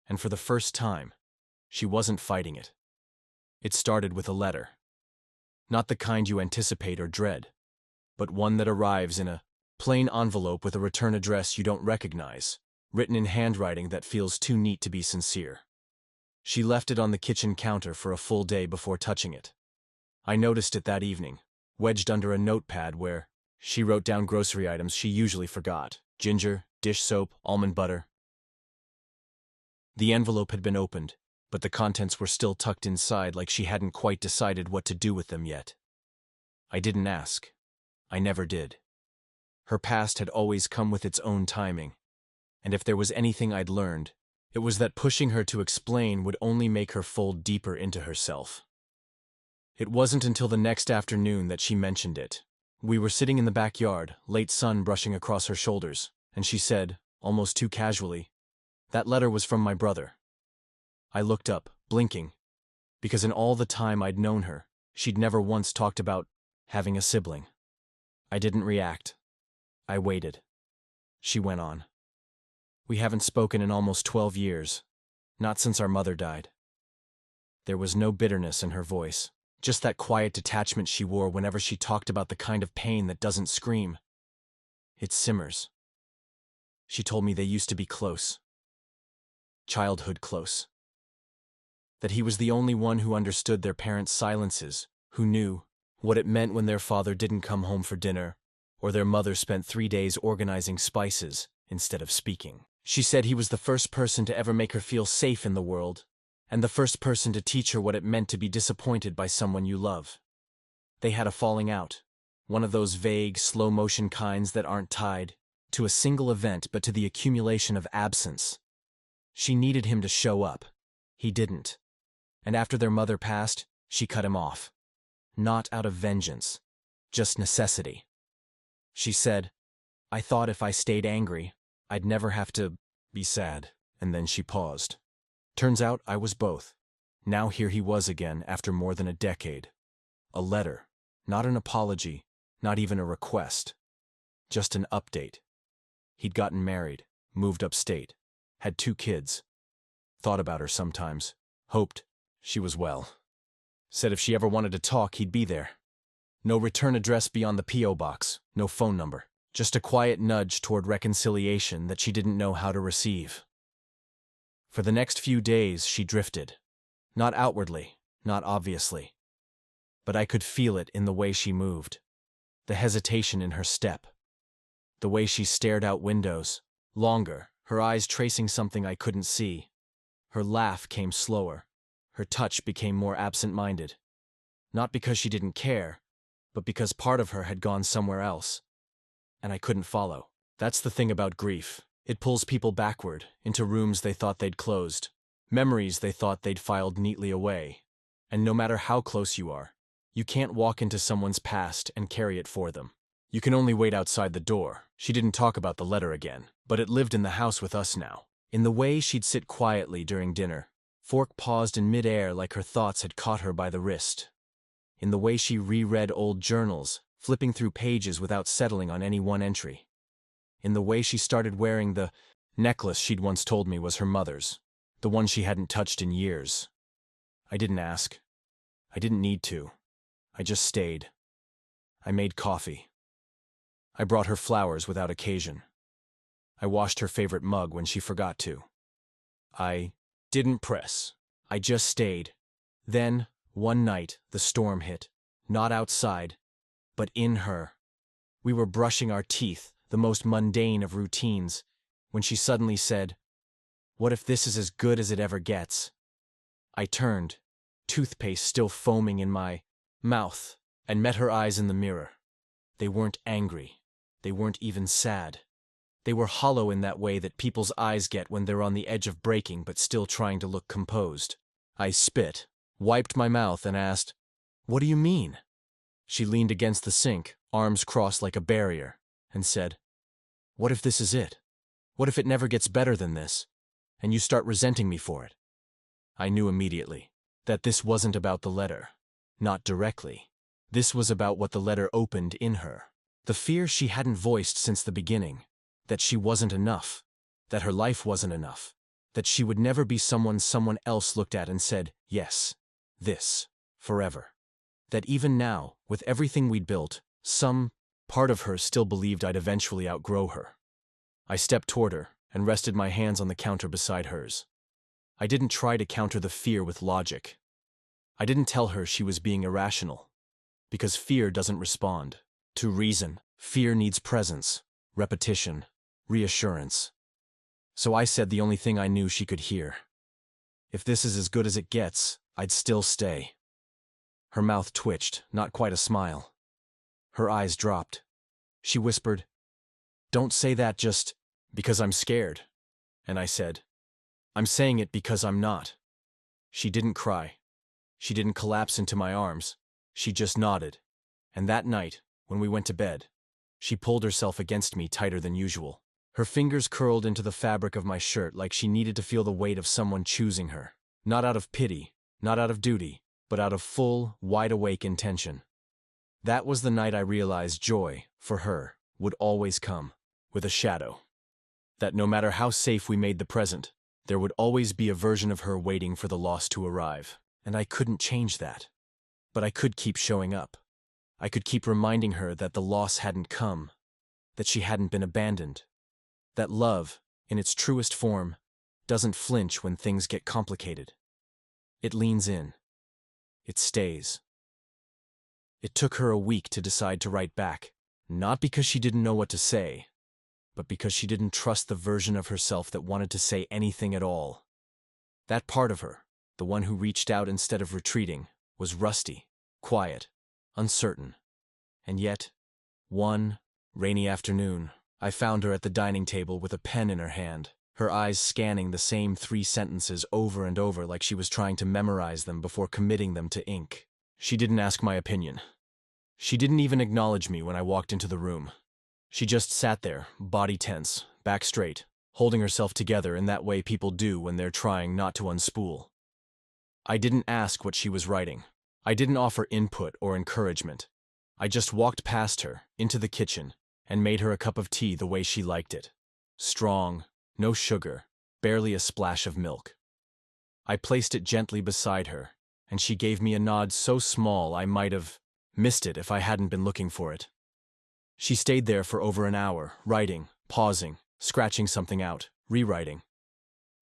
And for the first time, she wasn't fighting it. It started with a letter. Not the kind you anticipate or dread, but one that arrives in a plain envelope with a return address you don't recognize, written in handwriting that feels too neat to be sincere. She left it on the kitchen counter for a full day before touching it. I noticed it that evening, wedged under a notepad where she wrote down grocery items she usually forgot: ginger, dish soap, almond butter. The envelope had been opened, but the contents were still tucked inside like she hadn't quite decided what to do with them yet. I didn't ask. I never did. Her past had always come with its own timing, and if there was anything I'd learned, it was that pushing her to explain would only make her fold deeper into herself. It wasn't until the next afternoon that she mentioned it. We were sitting in the backyard, late sun brushing across her shoulders, and she said, almost too casually, "That letter was from my brother." I looked up, blinking, because in all the time I'd known her, she'd never once talked about having a sibling. I didn't react. I waited. She went on. "We haven't spoken in almost 12 years, not since our mother died." There was no bitterness in her voice, just that quiet detachment she wore whenever she talked about the kind of pain that doesn't scream. It simmers. She told me they used to be close. Childhood close. That he was the only one who understood their parents' silences, who knew what it meant when their father didn't come home for dinner, or their mother spent 3 days organizing spices instead of speaking. She said he was the first person to ever make her feel safe in the world, and the first person to teach her what it meant to be disappointed by someone you love. They had a falling out, one of those vague, slow-motion kinds that aren't tied to a single event but to the accumulation of absence. She needed him to show up. He didn't. And after their mother passed, she cut him off. Not out of vengeance, just necessity. She said, "I thought if I stayed angry, I'd never have to be sad." And then she paused. Turns out I was both. Now here he was again after more than a decade. A letter, not an apology, not even a request. Just an update. He'd gotten married, moved upstate, had 2 kids. Thought about her sometimes, hoped she was well. Said if she ever wanted to talk, he'd be there. No return address beyond the P.O. box, no phone number. Just a quiet nudge toward reconciliation that she didn't know how to receive. For the next few days, she drifted. Not outwardly, not obviously. But I could feel it in the way she moved. The hesitation in her step. The way she stared out windows, longer, her eyes tracing something I couldn't see. Her laugh came slower. Her touch became more absent-minded. Not because she didn't care, but because part of her had gone somewhere else. And I couldn't follow. That's the thing about grief. It pulls people backward, into rooms they thought they'd closed, memories they thought they'd filed neatly away. And no matter how close you are, you can't walk into someone's past and carry it for them. You can only wait outside the door. She didn't talk about the letter again, but it lived in the house with us now. In the way she'd sit quietly during dinner, fork paused in midair like her thoughts had caught her by the wrist. In the way she reread old journals, flipping through pages without settling on any one entry. In the way she started wearing the necklace she'd once told me was her mother's, the one she hadn't touched in years. I didn't ask. I didn't need to. I just stayed. I made coffee. I brought her flowers without occasion. I washed her favorite mug when she forgot to. I didn't press. I just stayed. Then, one night, the storm hit. Not outside, but in her. We were brushing our teeth, the most mundane of routines, when she suddenly said, "What if this is as good as it ever gets?" I turned, toothpaste still foaming in my mouth, and met her eyes in the mirror. They weren't angry. They weren't even sad. They were hollow in that way that people's eyes get when they're on the edge of breaking but still trying to look composed. I spit, wiped my mouth, and asked, "What do you mean?" She leaned against the sink, arms crossed like a barrier, and said, "What if this is it? What if it never gets better than this, and you start resenting me for it?" I knew immediately that this wasn't about the letter. Not directly. This was about what the letter opened in her. The fear she hadn't voiced since the beginning. That she wasn't enough. That her life wasn't enough. That she would never be someone else looked at and said, "Yes, this, forever." That even now, with everything we'd built, some part of her still believed I'd eventually outgrow her. I stepped toward her and rested my hands on the counter beside hers. I didn't try to counter the fear with logic. I didn't tell her she was being irrational. Because fear doesn't respond to reason. Fear needs presence, repetition, reassurance. So I said the only thing I knew she could hear. If this is as good as it gets, I'd still stay. Her mouth twitched, not quite a smile. Her eyes dropped. She whispered, "Don't say that just because I'm scared." And I said, "I'm saying it because I'm not." She didn't cry. She didn't collapse into my arms. She just nodded. And that night, when we went to bed, she pulled herself against me tighter than usual. Her fingers curled into the fabric of my shirt like she needed to feel the weight of someone choosing her. Not out of pity, not out of duty, but out of full, wide-awake intention. That was the night I realized joy, for her, would always come, with a shadow. That no matter how safe we made the present, there would always be a version of her waiting for the loss to arrive. And I couldn't change that. But I could keep showing up. I could keep reminding her that the loss hadn't come, that she hadn't been abandoned, that love, in its truest form, doesn't flinch when things get complicated. It leans in. It stays. It took her a week to decide to write back, not because she didn't know what to say, but because she didn't trust the version of herself that wanted to say anything at all. That part of her, the one who reached out instead of retreating, was rusty, quiet, uncertain. And yet, one rainy afternoon, I found her at the dining table with a pen in her hand, her eyes scanning the same 3 sentences over and over like she was trying to memorize them before committing them to ink. She didn't ask my opinion. She didn't even acknowledge me when I walked into the room. She just sat there, body tense, back straight, holding herself together in that way people do when they're trying not to unspool. I didn't ask what she was writing. I didn't offer input or encouragement. I just walked past her, into the kitchen, and made her a cup of tea the way she liked it. Strong, no sugar, barely a splash of milk. I placed it gently beside her, and she gave me a nod so small I might have missed it if I hadn't been looking for it. She stayed there for over an hour, writing, pausing, scratching something out, rewriting.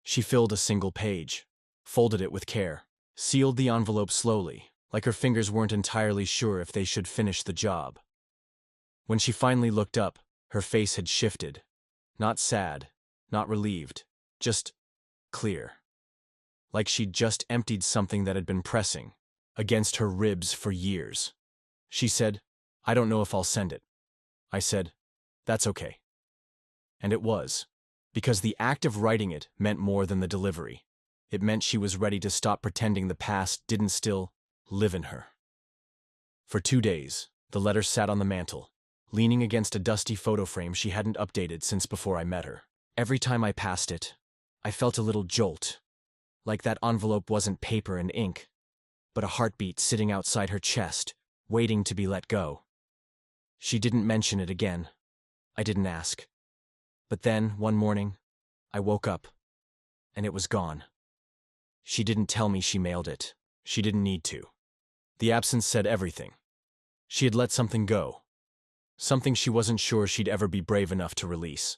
She filled a single page, folded it with care, sealed the envelope slowly, like her fingers weren't entirely sure if they should finish the job. When she finally looked up, her face had shifted. Not sad, not relieved, just clear. Like she'd just emptied something that had been pressing, against her ribs for years. She said, "I don't know if I'll send it." I said, "That's okay." And it was, because the act of writing it meant more than the delivery. It meant she was ready to stop pretending the past didn't still live in her. For 2 days, the letter sat on the mantel, leaning against a dusty photo frame she hadn't updated since before I met her. Every time I passed it, I felt a little jolt, like that envelope wasn't paper and ink, but a heartbeat sitting outside her chest, waiting to be let go. She didn't mention it again. I didn't ask. But then, one morning, I woke up, and it was gone. She didn't tell me she mailed it. She didn't need to. The absence said everything. She had let something go. Something she wasn't sure she'd ever be brave enough to release.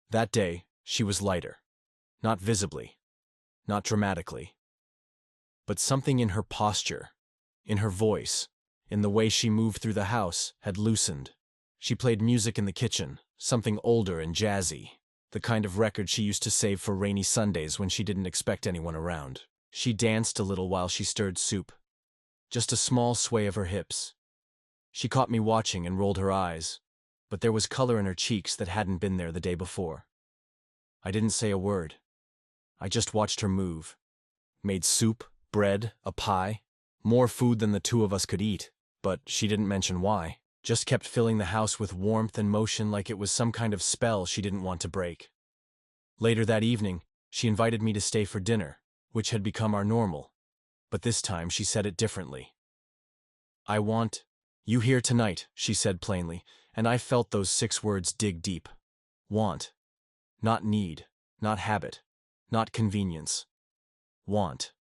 That day, she was lighter. Not visibly. Not dramatically. But something in her posture, in her voice, in the way she moved through the house, had loosened. She played music in the kitchen, something older and jazzy, the kind of record she used to save for rainy Sundays when she didn't expect anyone around. She danced a little while she stirred soup. Just a small sway of her hips. She caught me watching and rolled her eyes, but there was color in her cheeks that hadn't been there the day before. I didn't say a word. I just watched her move. Made soup, bread, a pie, more food than the two of us could eat, but she didn't mention why. Just kept filling the house with warmth and motion like it was some kind of spell she didn't want to break. Later that evening, she invited me to stay for dinner, which had become our normal, but this time she said it differently. "I want you here tonight," she said plainly, and I felt those 6 words dig deep. Want. Not need, not habit, not convenience. Want.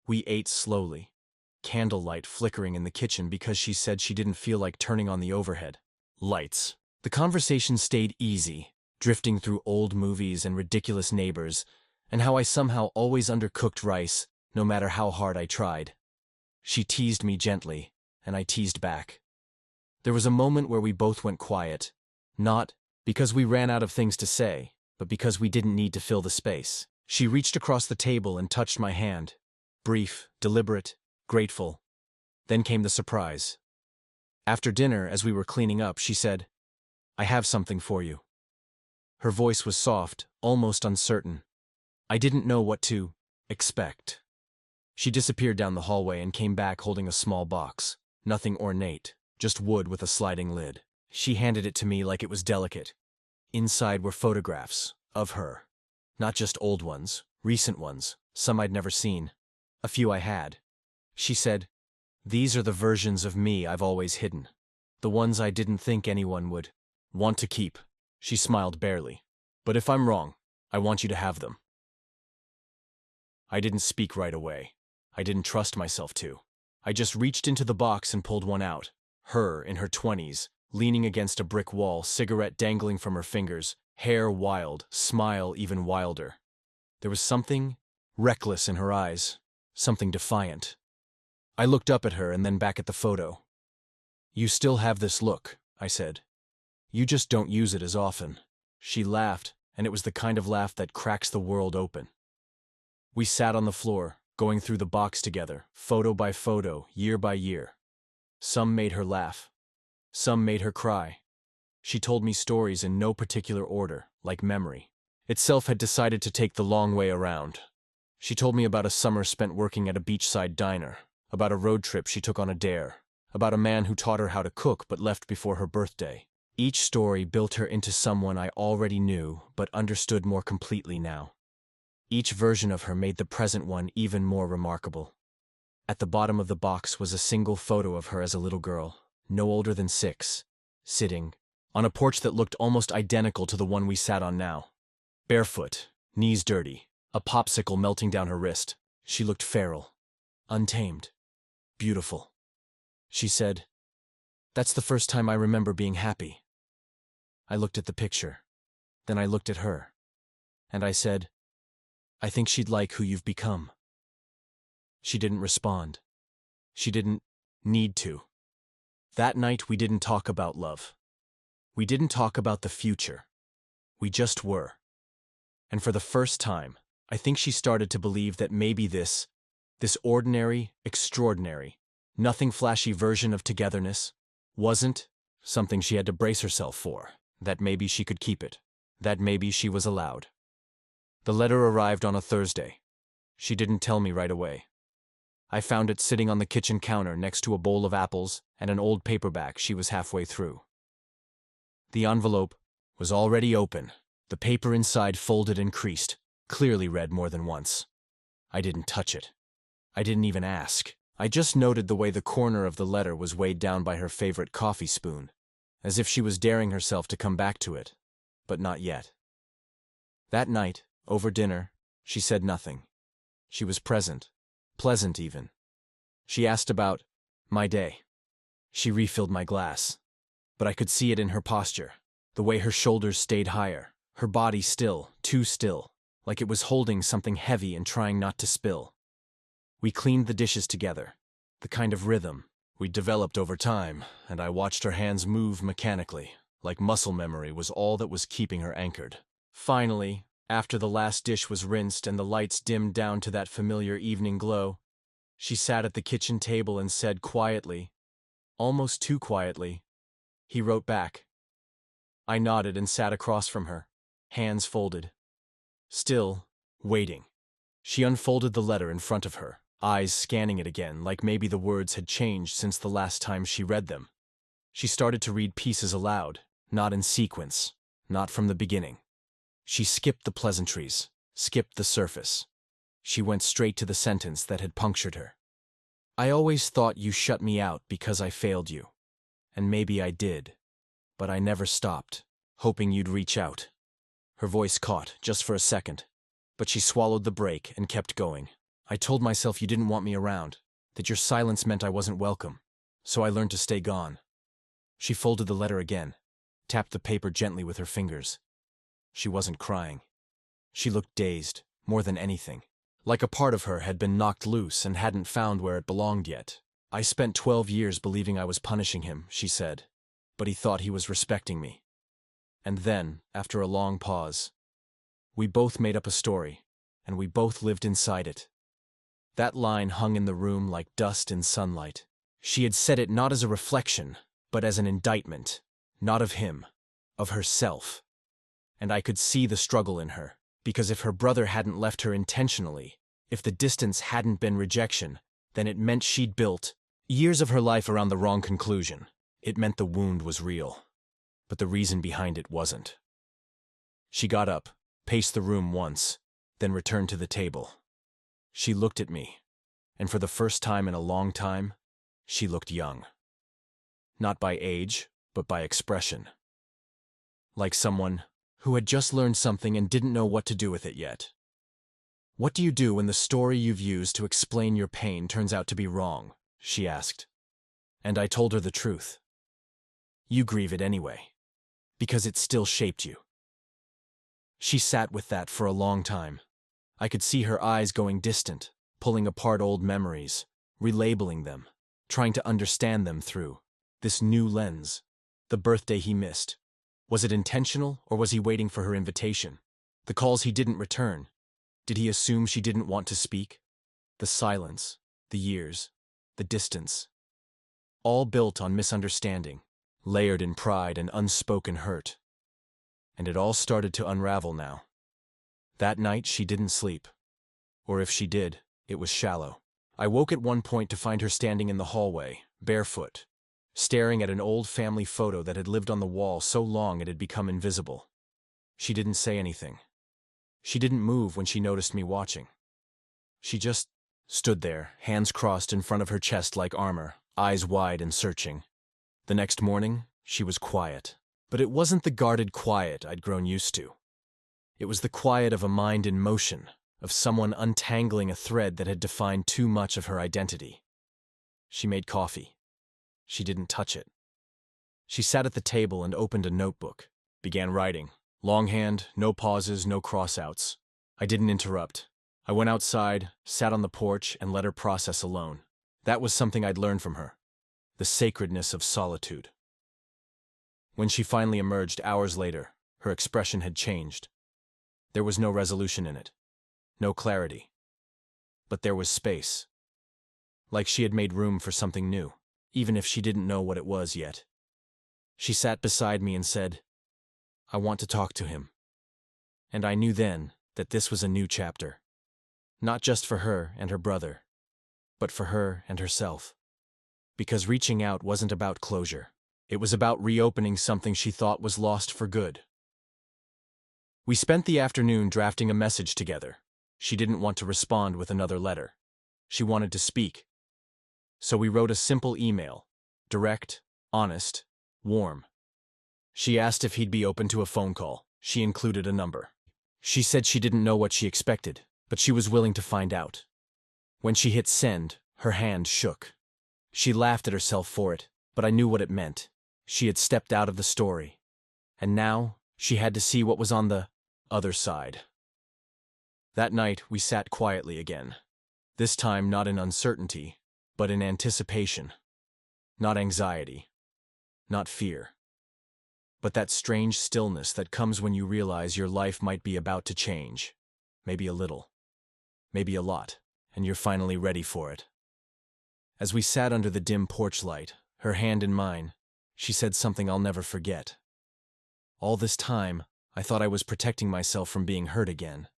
We ate slowly, candlelight flickering in the kitchen because she said she didn't feel like turning on the overhead lights. The conversation stayed easy, drifting through old movies and ridiculous neighbors, and how I somehow always undercooked rice, no matter how hard I tried. She teased me gently, and I teased back. There was a moment where we both went quiet, not because we ran out of things to say, but because we didn't need to fill the space. She reached across the table and touched my hand. Brief, deliberate, grateful. Then came the surprise. After dinner, as we were cleaning up, she said, "I have something for you." Her voice was soft, almost uncertain. I didn't know what to expect. She disappeared down the hallway and came back holding a small box. Nothing ornate, just wood with a sliding lid. She handed it to me like it was delicate. Inside were photographs of her. Not just old ones, recent ones, some I'd never seen. A few I had. She said, "These are the versions of me I've always hidden. The ones I didn't think anyone would want to keep." She smiled barely. "But if I'm wrong, I want you to have them." I didn't speak right away. I didn't trust myself to. I just reached into the box and pulled one out. Her, in her 20s, leaning against a brick wall, cigarette dangling from her fingers, hair wild, smile even wilder. There was something reckless in her eyes, something defiant. I looked up at her and then back at the photo. "You still have this look," I said. "You just don't use it as often." She laughed, and it was the kind of laugh that cracks the world open. We sat on the floor, going through the box together, photo by photo, year by year. Some made her laugh. Some made her cry. She told me stories in no particular order, like memory itself had decided to take the long way around. She told me about a summer spent working at a beachside diner, about a road trip she took on a dare, about a man who taught her how to cook but left before her birthday. Each story built her into someone I already knew but understood more completely now. Each version of her made the present one even more remarkable. At the bottom of the box was a single photo of her as a little girl, no older than 6, sitting on a porch that looked almost identical to the one we sat on now. Barefoot, knees dirty, a popsicle melting down her wrist. She looked feral, untamed, beautiful. She said, "That's the first time I remember being happy." I looked at the picture. Then I looked at her. And I said, "I think she'd like who you've become." She didn't respond. She didn't need to. That night we didn't talk about love. We didn't talk about the future. We just were. And for the first time, I think she started to believe that maybe this This ordinary, extraordinary, nothing flashy version of togetherness wasn't something she had to brace herself for, that maybe she could keep it, that maybe she was allowed. The letter arrived on a Thursday. She didn't tell me right away. I found it sitting on the kitchen counter next to a bowl of apples and an old paperback she was halfway through. The envelope was already open, the paper inside folded and creased, clearly read more than once. I didn't touch it. I didn't even ask. I just noted the way the corner of the letter was weighed down by her favorite coffee spoon, as if she was daring herself to come back to it, but not yet. That night, over dinner, she said nothing. She was present, pleasant even. She asked about my day. She refilled my glass, but I could see it in her posture, the way her shoulders stayed higher, her body still, too still, like it was holding something heavy and trying not to spill. We cleaned the dishes together, the kind of rhythm we'd developed over time, and I watched her hands move mechanically, like muscle memory was all that was keeping her anchored. Finally, after the last dish was rinsed and the lights dimmed down to that familiar evening glow, she sat at the kitchen table and said quietly, almost too quietly, "He wrote back." I nodded and sat across from her, hands folded. Still, waiting. She unfolded the letter in front of her, eyes scanning it again, like maybe the words had changed since the last time she read them. She started to read pieces aloud, not in sequence, not from the beginning. She skipped the pleasantries, skipped the surface. She went straight to the sentence that had punctured her. "I always thought you shut me out because I failed you. And maybe I did. But I never stopped, hoping you'd reach out." Her voice caught, just for a second, but she swallowed the break and kept going. "I told myself you didn't want me around, that your silence meant I wasn't welcome, so I learned to stay gone." She folded the letter again, tapped the paper gently with her fingers. She wasn't crying. She looked dazed, more than anything, like a part of her had been knocked loose and hadn't found where it belonged yet. "I spent 12 years believing I was punishing him," she said, "but he thought he was respecting me." And then, after a long pause, "We both made up a story, and we both lived inside it." That line hung in the room like dust in sunlight. She had said it not as a reflection, but as an indictment, not of him, of herself. And I could see the struggle in her, because if her brother hadn't left her intentionally, if the distance hadn't been rejection, then it meant she'd built years of her life around the wrong conclusion. It meant the wound was real, but the reason behind it wasn't. She got up, paced the room once, then returned to the table. She looked at me, and for the first time in a long time, she looked young. Not by age, but by expression. Like someone who had just learned something and didn't know what to do with it yet. "What do you do when the story you've used to explain your pain turns out to be wrong?" she asked. And I told her the truth. "You grieve it anyway, because it still shaped you." She sat with that for a long time. I could see her eyes going distant, pulling apart old memories, relabeling them, trying to understand them through this new lens. The birthday he missed. Was it intentional, or was he waiting for her invitation? The calls he didn't return. Did he assume she didn't want to speak? The silence, the years, the distance. All built on misunderstanding, layered in pride and unspoken hurt. And it all started to unravel now. That night she didn't sleep. Or if she did, it was shallow. I woke at one point to find her standing in the hallway, barefoot, staring at an old family photo that had lived on the wall so long it had become invisible. She didn't say anything. She didn't move when she noticed me watching. She just stood there, hands crossed in front of her chest like armor, eyes wide and searching. The next morning, she was quiet. But it wasn't the guarded quiet I'd grown used to. It was the quiet of a mind in motion, of someone untangling a thread that had defined too much of her identity. She made coffee. She didn't touch it. She sat at the table and opened a notebook, began writing. Longhand, no pauses, no crossouts. I didn't interrupt. I went outside, sat on the porch, and let her process alone. That was something I'd learned from her. The sacredness of solitude. When she finally emerged hours later, her expression had changed. There was no resolution in it. No clarity. But there was space. like she had made room for something new, even if she didn't know what it was yet. She sat beside me and said, "I want to talk to him." And I knew then that this was a new chapter. Not just for her and her brother, but for her and herself. Because reaching out wasn't about closure. It was about reopening something she thought was lost for good. We spent the afternoon drafting a message together. She didn't want to respond with another letter. She wanted to speak. So we wrote a simple email, direct, honest, warm. She asked if he'd be open to a phone call. She included a number. She said she didn't know what she expected, but she was willing to find out. When she hit send, her hand shook. She laughed at herself for it, but I knew what it meant. She had stepped out of the story. And now, she had to see what was on the other side. That night, we sat quietly again. This time not in uncertainty, but in anticipation. Not anxiety. Not fear. But that strange stillness that comes when you realize your life might be about to change. Maybe a little. Maybe a lot. And you're finally ready for it. As we sat under the dim porch light, her hand in mine, she said something I'll never forget. All this time, I thought I was protecting myself from being hurt again.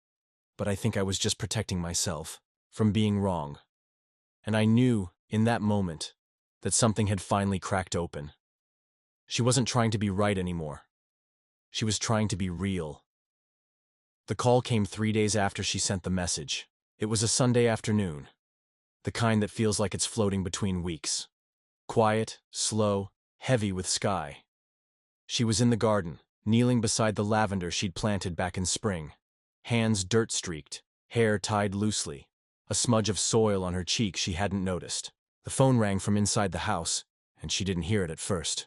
But I think I was just protecting myself from being wrong. And I knew, in that moment, that something had finally cracked open. She wasn't trying to be right anymore. She was trying to be real. The call came 3 days after she sent the message. It was a Sunday afternoon. The kind that feels like it's floating between weeks. Quiet, slow, heavy with sky. She was in the garden, kneeling beside the lavender she'd planted back in spring. Hands dirt-streaked, hair tied loosely, a smudge of soil on her cheek she hadn't noticed. The phone rang from inside the house, and she didn't hear it at first.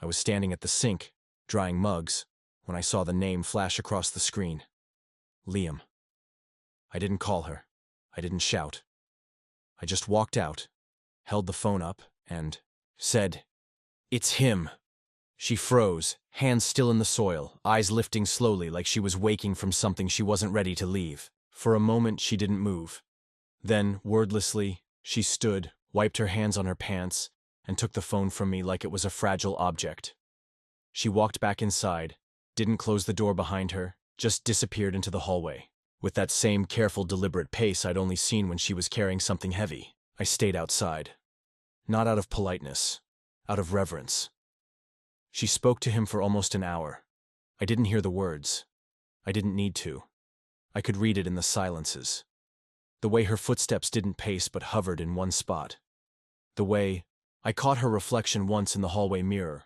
I was standing at the sink, drying mugs, when I saw the name flash across the screen. Liam. I didn't call her. I didn't shout. I just walked out, held the phone up, and said, "It's him." She froze, hands still in the soil, eyes lifting slowly like she was waking from something she wasn't ready to leave. For a moment, she didn't move. Then, wordlessly, she stood, wiped her hands on her pants, and took the phone from me like it was a fragile object. She walked back inside, didn't close the door behind her, just disappeared into the hallway. With that same careful, deliberate pace I'd only seen when she was carrying something heavy, I stayed outside. Not out of politeness, out of reverence. She spoke to him for almost an hour. I didn't hear the words. I didn't need to. I could read it in the silences. The way her footsteps didn't pace but hovered in one spot. The way I caught her reflection once in the hallway mirror.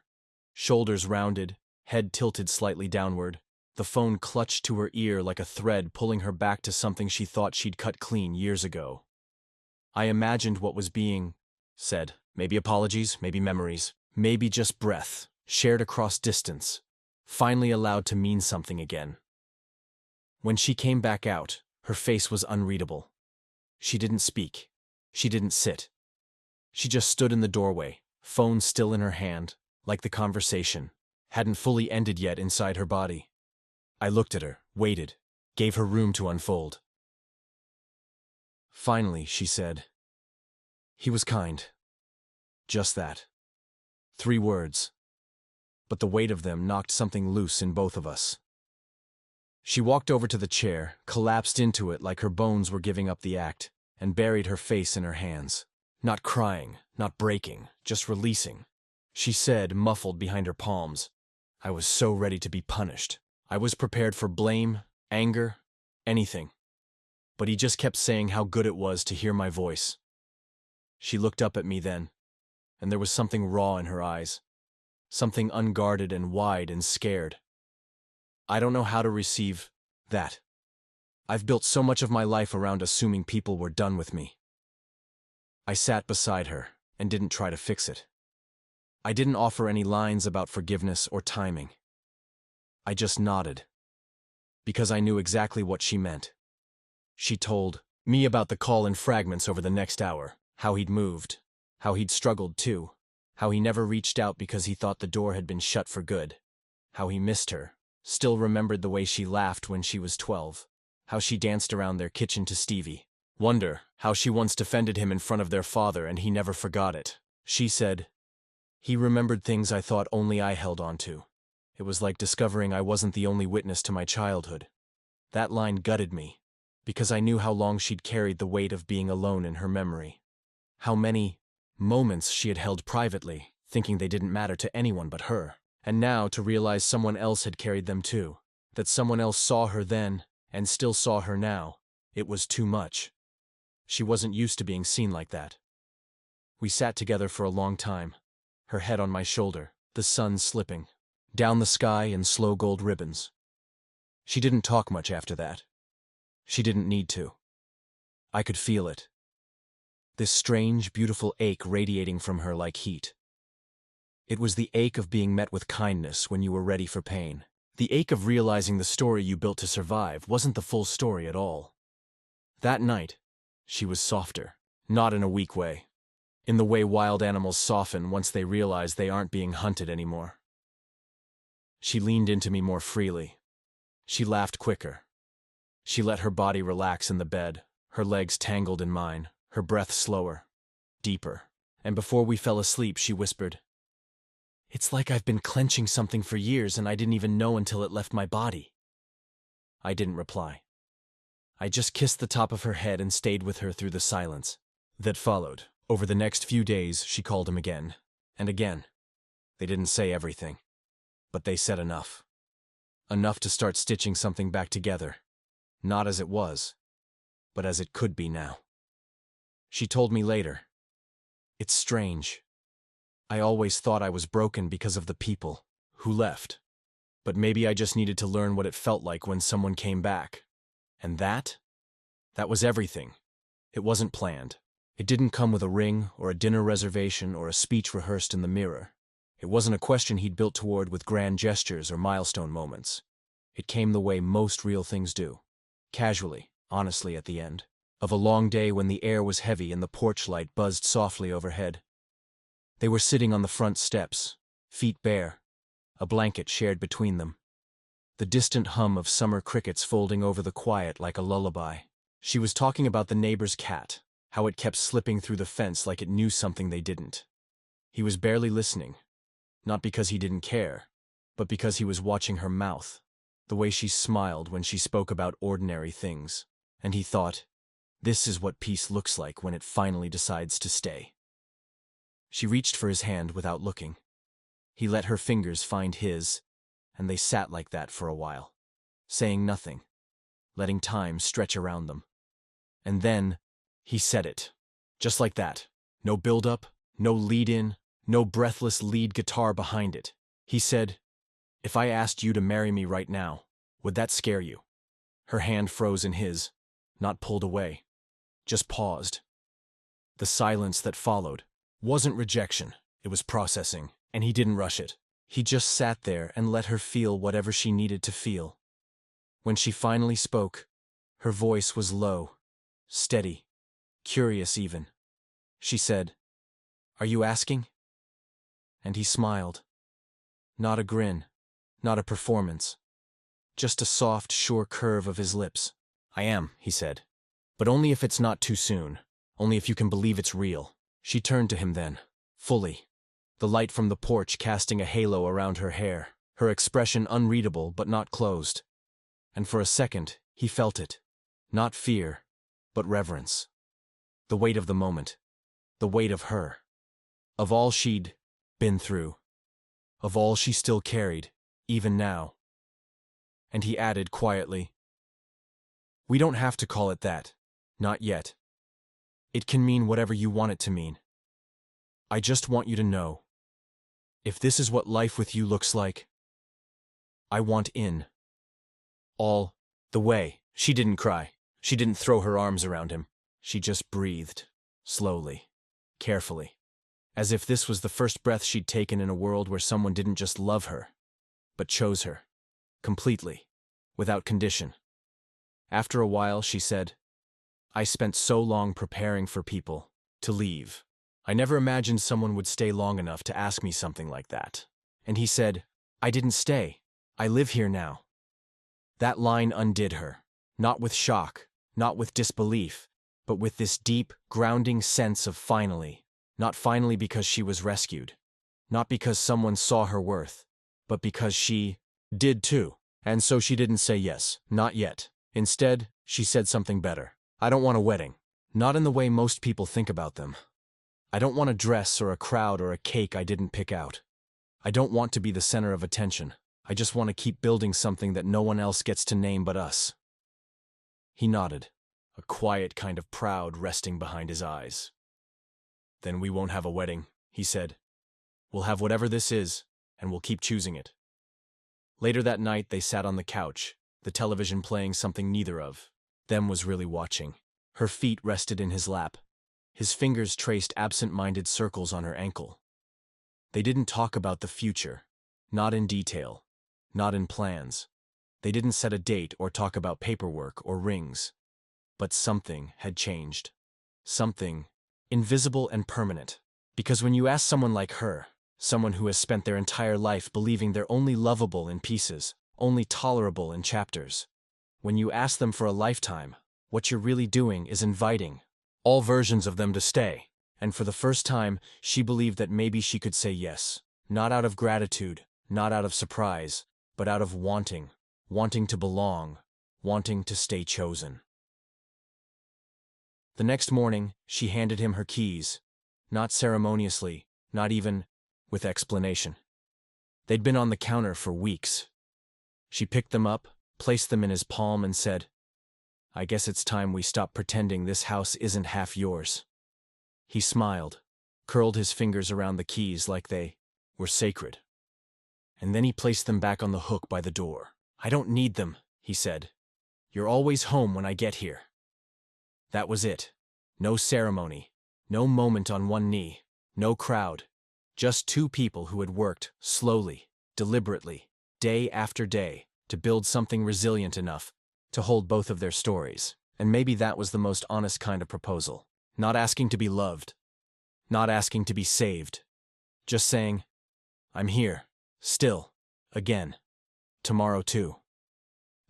Shoulders rounded, head tilted slightly downward, the phone clutched to her ear like a thread pulling her back to something she thought she'd cut clean years ago. I imagined what was being said. Maybe apologies, maybe memories, maybe just breath, shared across distance, finally allowed to mean something again. When she came back out, her face was unreadable. She didn't speak. She didn't sit. She just stood in the doorway, phone still in her hand, like the conversation hadn't fully ended yet inside her body. I looked at her, waited, gave her room to unfold. Finally, she said, "He was kind." Just that. 3 words. But the weight of them knocked something loose in both of us. She walked over to the chair, collapsed into it like her bones were giving up the act, and buried her face in her hands. Not crying, not breaking, just releasing. She said, muffled behind her palms, "I was so ready to be punished. I was prepared for blame, anger, anything." But he just kept saying how good it was to hear my voice. She looked up at me then, and there was something raw in her eyes. Something unguarded and wide and scared. I don't know how to receive that. I've built so much of my life around assuming people were done with me. I sat beside her and didn't try to fix it. I didn't offer any lines about forgiveness or timing. I just nodded, because I knew exactly what she meant. She told me about the call in fragments over the next hour, how he'd moved, how he'd struggled too, how he never reached out because he thought the door had been shut for good, how he missed her, still remembered the way she laughed when she was 12, how she danced around their kitchen to Stevie, Wonder how she once defended him in front of their father and he never forgot it. She said, "He remembered things I thought only I held on to." It was like discovering I wasn't the only witness to my childhood. That line gutted me, because I knew how long she'd carried the weight of being alone in her memory. How many moments she had held privately, thinking they didn't matter to anyone but her. And now to realize someone else had carried them too. That someone else saw her then, and still saw her now. It was too much. She wasn't used to being seen like that. We sat together for a long time, her head on my shoulder, the sun slipping down the sky in slow gold ribbons. She didn't talk much after that. She didn't need to. I could feel it. This strange, beautiful ache radiating from her like heat. It was the ache of being met with kindness when you were ready for pain. The ache of realizing the story you built to survive wasn't the full story at all. That night, she was softer, not in a weak way. In the way wild animals soften once they realize they aren't being hunted anymore. She leaned into me more freely. She laughed quicker. She let her body relax in the bed, her legs tangled in mine, her breath slower, deeper. And before we fell asleep, she whispered, "It's like I've been clenching something for years and I didn't even know until it left my body." I didn't reply. I just kissed the top of her head and stayed with her through the silence that followed. Over the next few days, she called him again and again. They didn't say everything, but they said enough. Enough to start stitching something back together. Not as it was, but as it could be now. She told me later, "It's strange. I always thought I was broken because of the people who left. But maybe I just needed to learn what it felt like when someone came back. And that was everything. It wasn't planned. It didn't come with a ring or a dinner reservation or a speech rehearsed in the mirror. It wasn't a question he'd built toward with grand gestures or milestone moments. It came the way most real things do. Casually, honestly at the end. Of a long day when the air was heavy and the porch light buzzed softly overhead. They were sitting on the front steps, feet bare, a blanket shared between them. The distant hum of summer crickets folding over the quiet like a lullaby. She was talking about the neighbor's cat, how it kept slipping through the fence like it knew something they didn't. He was barely listening, not because he didn't care, but because he was watching her mouth, the way she smiled when she spoke about ordinary things. And he thought, this is what peace looks like when it finally decides to stay. She reached for his hand without looking. He let her fingers find his, and they sat like that for a while, saying nothing, letting time stretch around them. And then, he said it. Just like that. No build-up, no lead-in, no breathless lead guitar behind it. He said, "If I asked you to marry me right now, would that scare you?" Her hand froze in his, not pulled away, just paused. The silence that followed wasn't rejection, it was processing, and he didn't rush it. He just sat there and let her feel whatever she needed to feel. When she finally spoke, her voice was low, steady, curious even. She said, "Are you asking?" And he smiled. Not a grin, not a performance, just a soft, sure curve of his lips. "I am," he said. "But only if it's not too soon, only if you can believe it's real." She turned to him then, fully, the light from the porch casting a halo around her hair, her expression unreadable but not closed. And for a second, he felt it. Not fear, but reverence. The weight of the moment. The weight of her. Of all she'd been through. Of all she still carried, even now. And he added quietly, "We don't have to call it that. Not yet. It can mean whatever you want it to mean. I just want you to know. If this is what life with you looks like, I want in. All the way." She didn't cry. She didn't throw her arms around him. She just breathed, slowly, carefully, as if this was the first breath she'd taken in a world where someone didn't just love her, but chose her, completely, without condition. After a while, she said, "I spent so long preparing for people to leave. I never imagined someone would stay long enough to ask me something like that." And he said, "I didn't stay. I live here now." That line undid her, not with shock, not with disbelief, but with this deep, grounding sense of finally. Not finally because she was rescued. Not because someone saw her worth, but because she did too. And so she didn't say yes, not yet. Instead, she said something better. I don't want a wedding. Not in the way most people think about them. I don't want a dress or a crowd or a cake I didn't pick out. I don't want to be the center of attention. I just want to keep building something that no one else gets to name but us. He nodded, a quiet kind of proud resting behind his eyes. Then we won't have a wedding, he said. We'll have whatever this is, and we'll keep choosing it. Later that night, they sat on the couch, the television playing something neither of them was really watching. Her feet rested in his lap. His fingers traced absent-minded circles on her ankle. They didn't talk about the future, not in detail, not in plans. They didn't set a date or talk about paperwork or rings. But something had changed. Something invisible and permanent. Because when you ask someone like her, someone who has spent their entire life believing they're only lovable in pieces, only tolerable in chapters, when you ask them for a lifetime, what you're really doing is inviting all versions of them to stay. And for the first time, she believed that maybe she could say yes, not out of gratitude, not out of surprise, but out of wanting to belong, wanting to stay chosen. The next morning, she handed him her keys, not ceremoniously, not even with explanation. They'd been on the counter for weeks. She picked them up, placed them in his palm, and said, I guess it's time we stop pretending this house isn't half yours. He smiled, curled his fingers around the keys like they were sacred. And then he placed them back on the hook by the door. I don't need them, he said. You're always home when I get here. That was it. No ceremony, no moment on one knee, no crowd. Just two people who had worked slowly, deliberately, day after day, to build something resilient enough to hold both of their stories. And maybe that was the most honest kind of proposal. Not asking to be loved. Not asking to be saved. Just saying, I'm here, still, again, tomorrow too.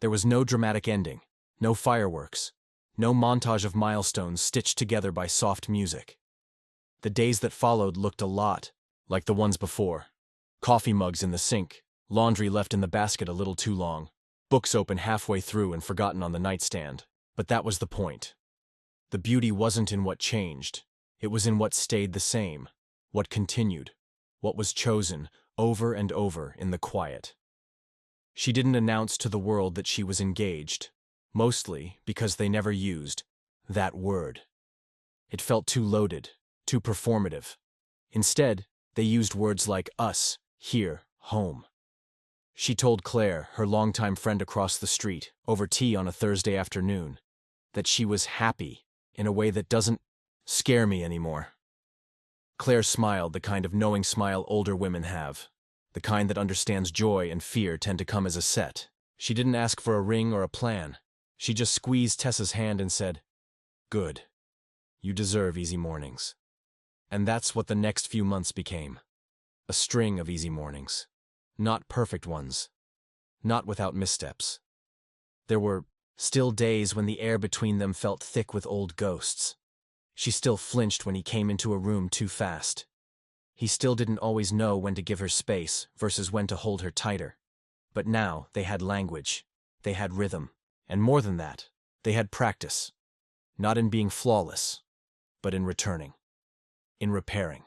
There was no dramatic ending, no fireworks, no montage of milestones stitched together by soft music. The days that followed looked a lot like the ones before. Coffee mugs in the sink, laundry left in the basket a little too long, books open halfway through and forgotten on the nightstand. But that was the point. The beauty wasn't in what changed. It was in what stayed the same, what continued, what was chosen over and over in the quiet. She didn't announce to the world that she was engaged, mostly because they never used that word. It felt too loaded, too performative. Instead, they used words like us, here, home. She told Claire, her longtime friend across the street, over tea on a Thursday afternoon, that she was happy in a way that doesn't scare me anymore. Claire smiled, the kind of knowing smile older women have, the kind that understands joy and fear tend to come as a set. She didn't ask for a ring or a plan. She just squeezed Tessa's hand and said, Good. You deserve easy mornings. And that's what the next few months became. A string of easy mornings. Not perfect ones. Not without missteps. There were still days when the air between them felt thick with old ghosts. She still flinched when he came into a room too fast. He still didn't always know when to give her space versus when to hold her tighter. But now they had language. They had rhythm. And more than that, they had practice. Not in being flawless, but in returning. In repairing.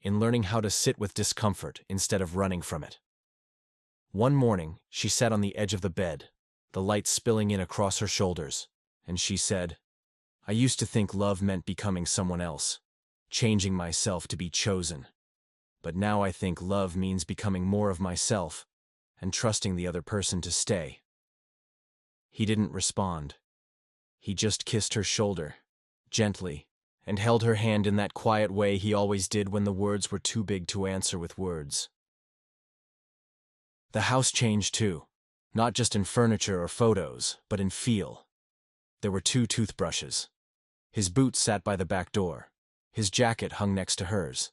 In learning how to sit with discomfort instead of running from it. One morning, she sat on the edge of the bed, the light spilling in across her shoulders, and she said, I used to think love meant becoming someone else, changing myself to be chosen. But now I think love means becoming more of myself and trusting the other person to stay. He didn't respond. He just kissed her shoulder, gently, and held her hand in that quiet way he always did when the words were too big to answer with words. The house changed too, not just in furniture or photos, but in feel. There were 2 toothbrushes. His boots sat by the back door. His jacket hung next to hers.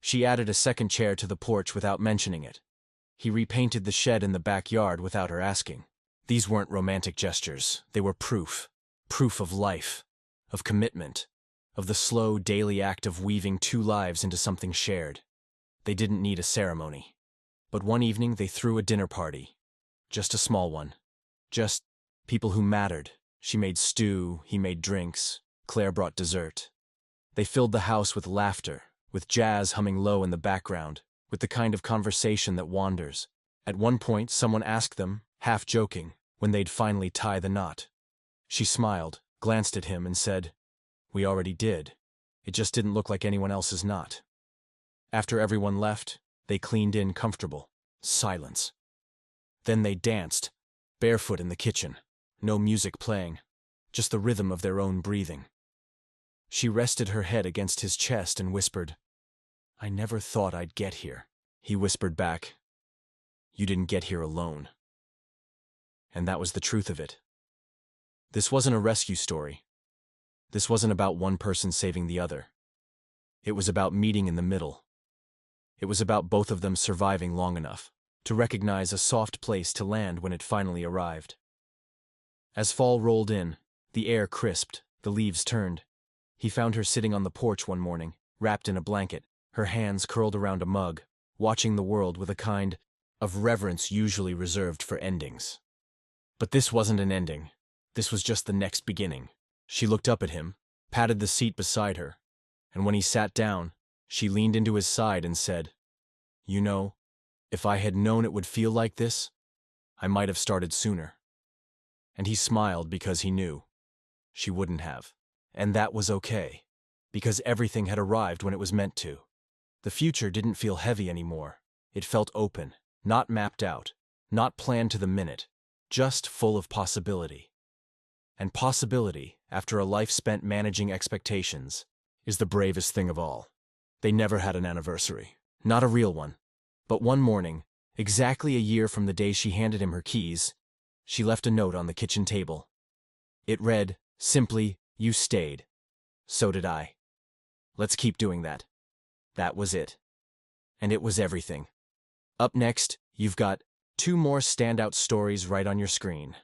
She added a second chair to the porch without mentioning it. He repainted the shed in the backyard without her asking. These weren't romantic gestures. They were proof. Proof of life. of commitment, of the slow, daily act of weaving two lives into something shared. They didn't need a ceremony. But one evening they threw a dinner party. Just a small one. Just people who mattered. She made stew, he made drinks, Claire brought dessert. They filled the house with laughter, with jazz humming low in the background, with the kind of conversation that wanders. At one point, someone asked them, half joking, when they'd finally tie the knot. She smiled, glanced at him, and said, "We already did. It just didn't look like anyone else's knot." After everyone left, they cleaned in comfortable. Silence. Then they danced, barefoot in the kitchen. No music playing, just the rhythm of their own breathing. She rested her head against his chest and whispered, "I never thought I'd get here." He whispered back, "You didn't get here alone." And that was the truth of it. This wasn't a rescue story. This wasn't about one person saving the other. It was about meeting in the middle. It was about both of them surviving long enough to recognize a soft place to land when it finally arrived. As fall rolled in, the air crisped, the leaves turned. He found her sitting on the porch one morning, wrapped in a blanket, her hands curled around a mug, watching the world with a kind of reverence usually reserved for endings. But this wasn't an ending. This was just the next beginning. She looked up at him, patted the seat beside her, and when he sat down, she leaned into his side and said, "You know, if I had known it would feel like this, I might have started sooner." And he smiled because he knew. She wouldn't have. And that was okay, because everything had arrived when it was meant to. The future didn't feel heavy anymore. It felt open, not mapped out, not planned to the minute, just full of possibility. And possibility, after a life spent managing expectations, is the bravest thing of all. They never had an anniversary. Not a real one. But one morning, exactly a year from the day she handed him her keys, she left a note on the kitchen table. It read, simply, "You stayed. So did I. Let's keep doing that." That was it. And it was everything. Up next, you've got 2 more standout stories right on your screen.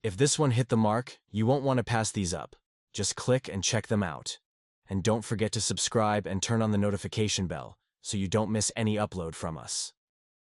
If this one hit the mark, you won't want to pass these up. Just click and check them out. And don't forget to subscribe and turn on the notification bell so you don't miss any upload from us.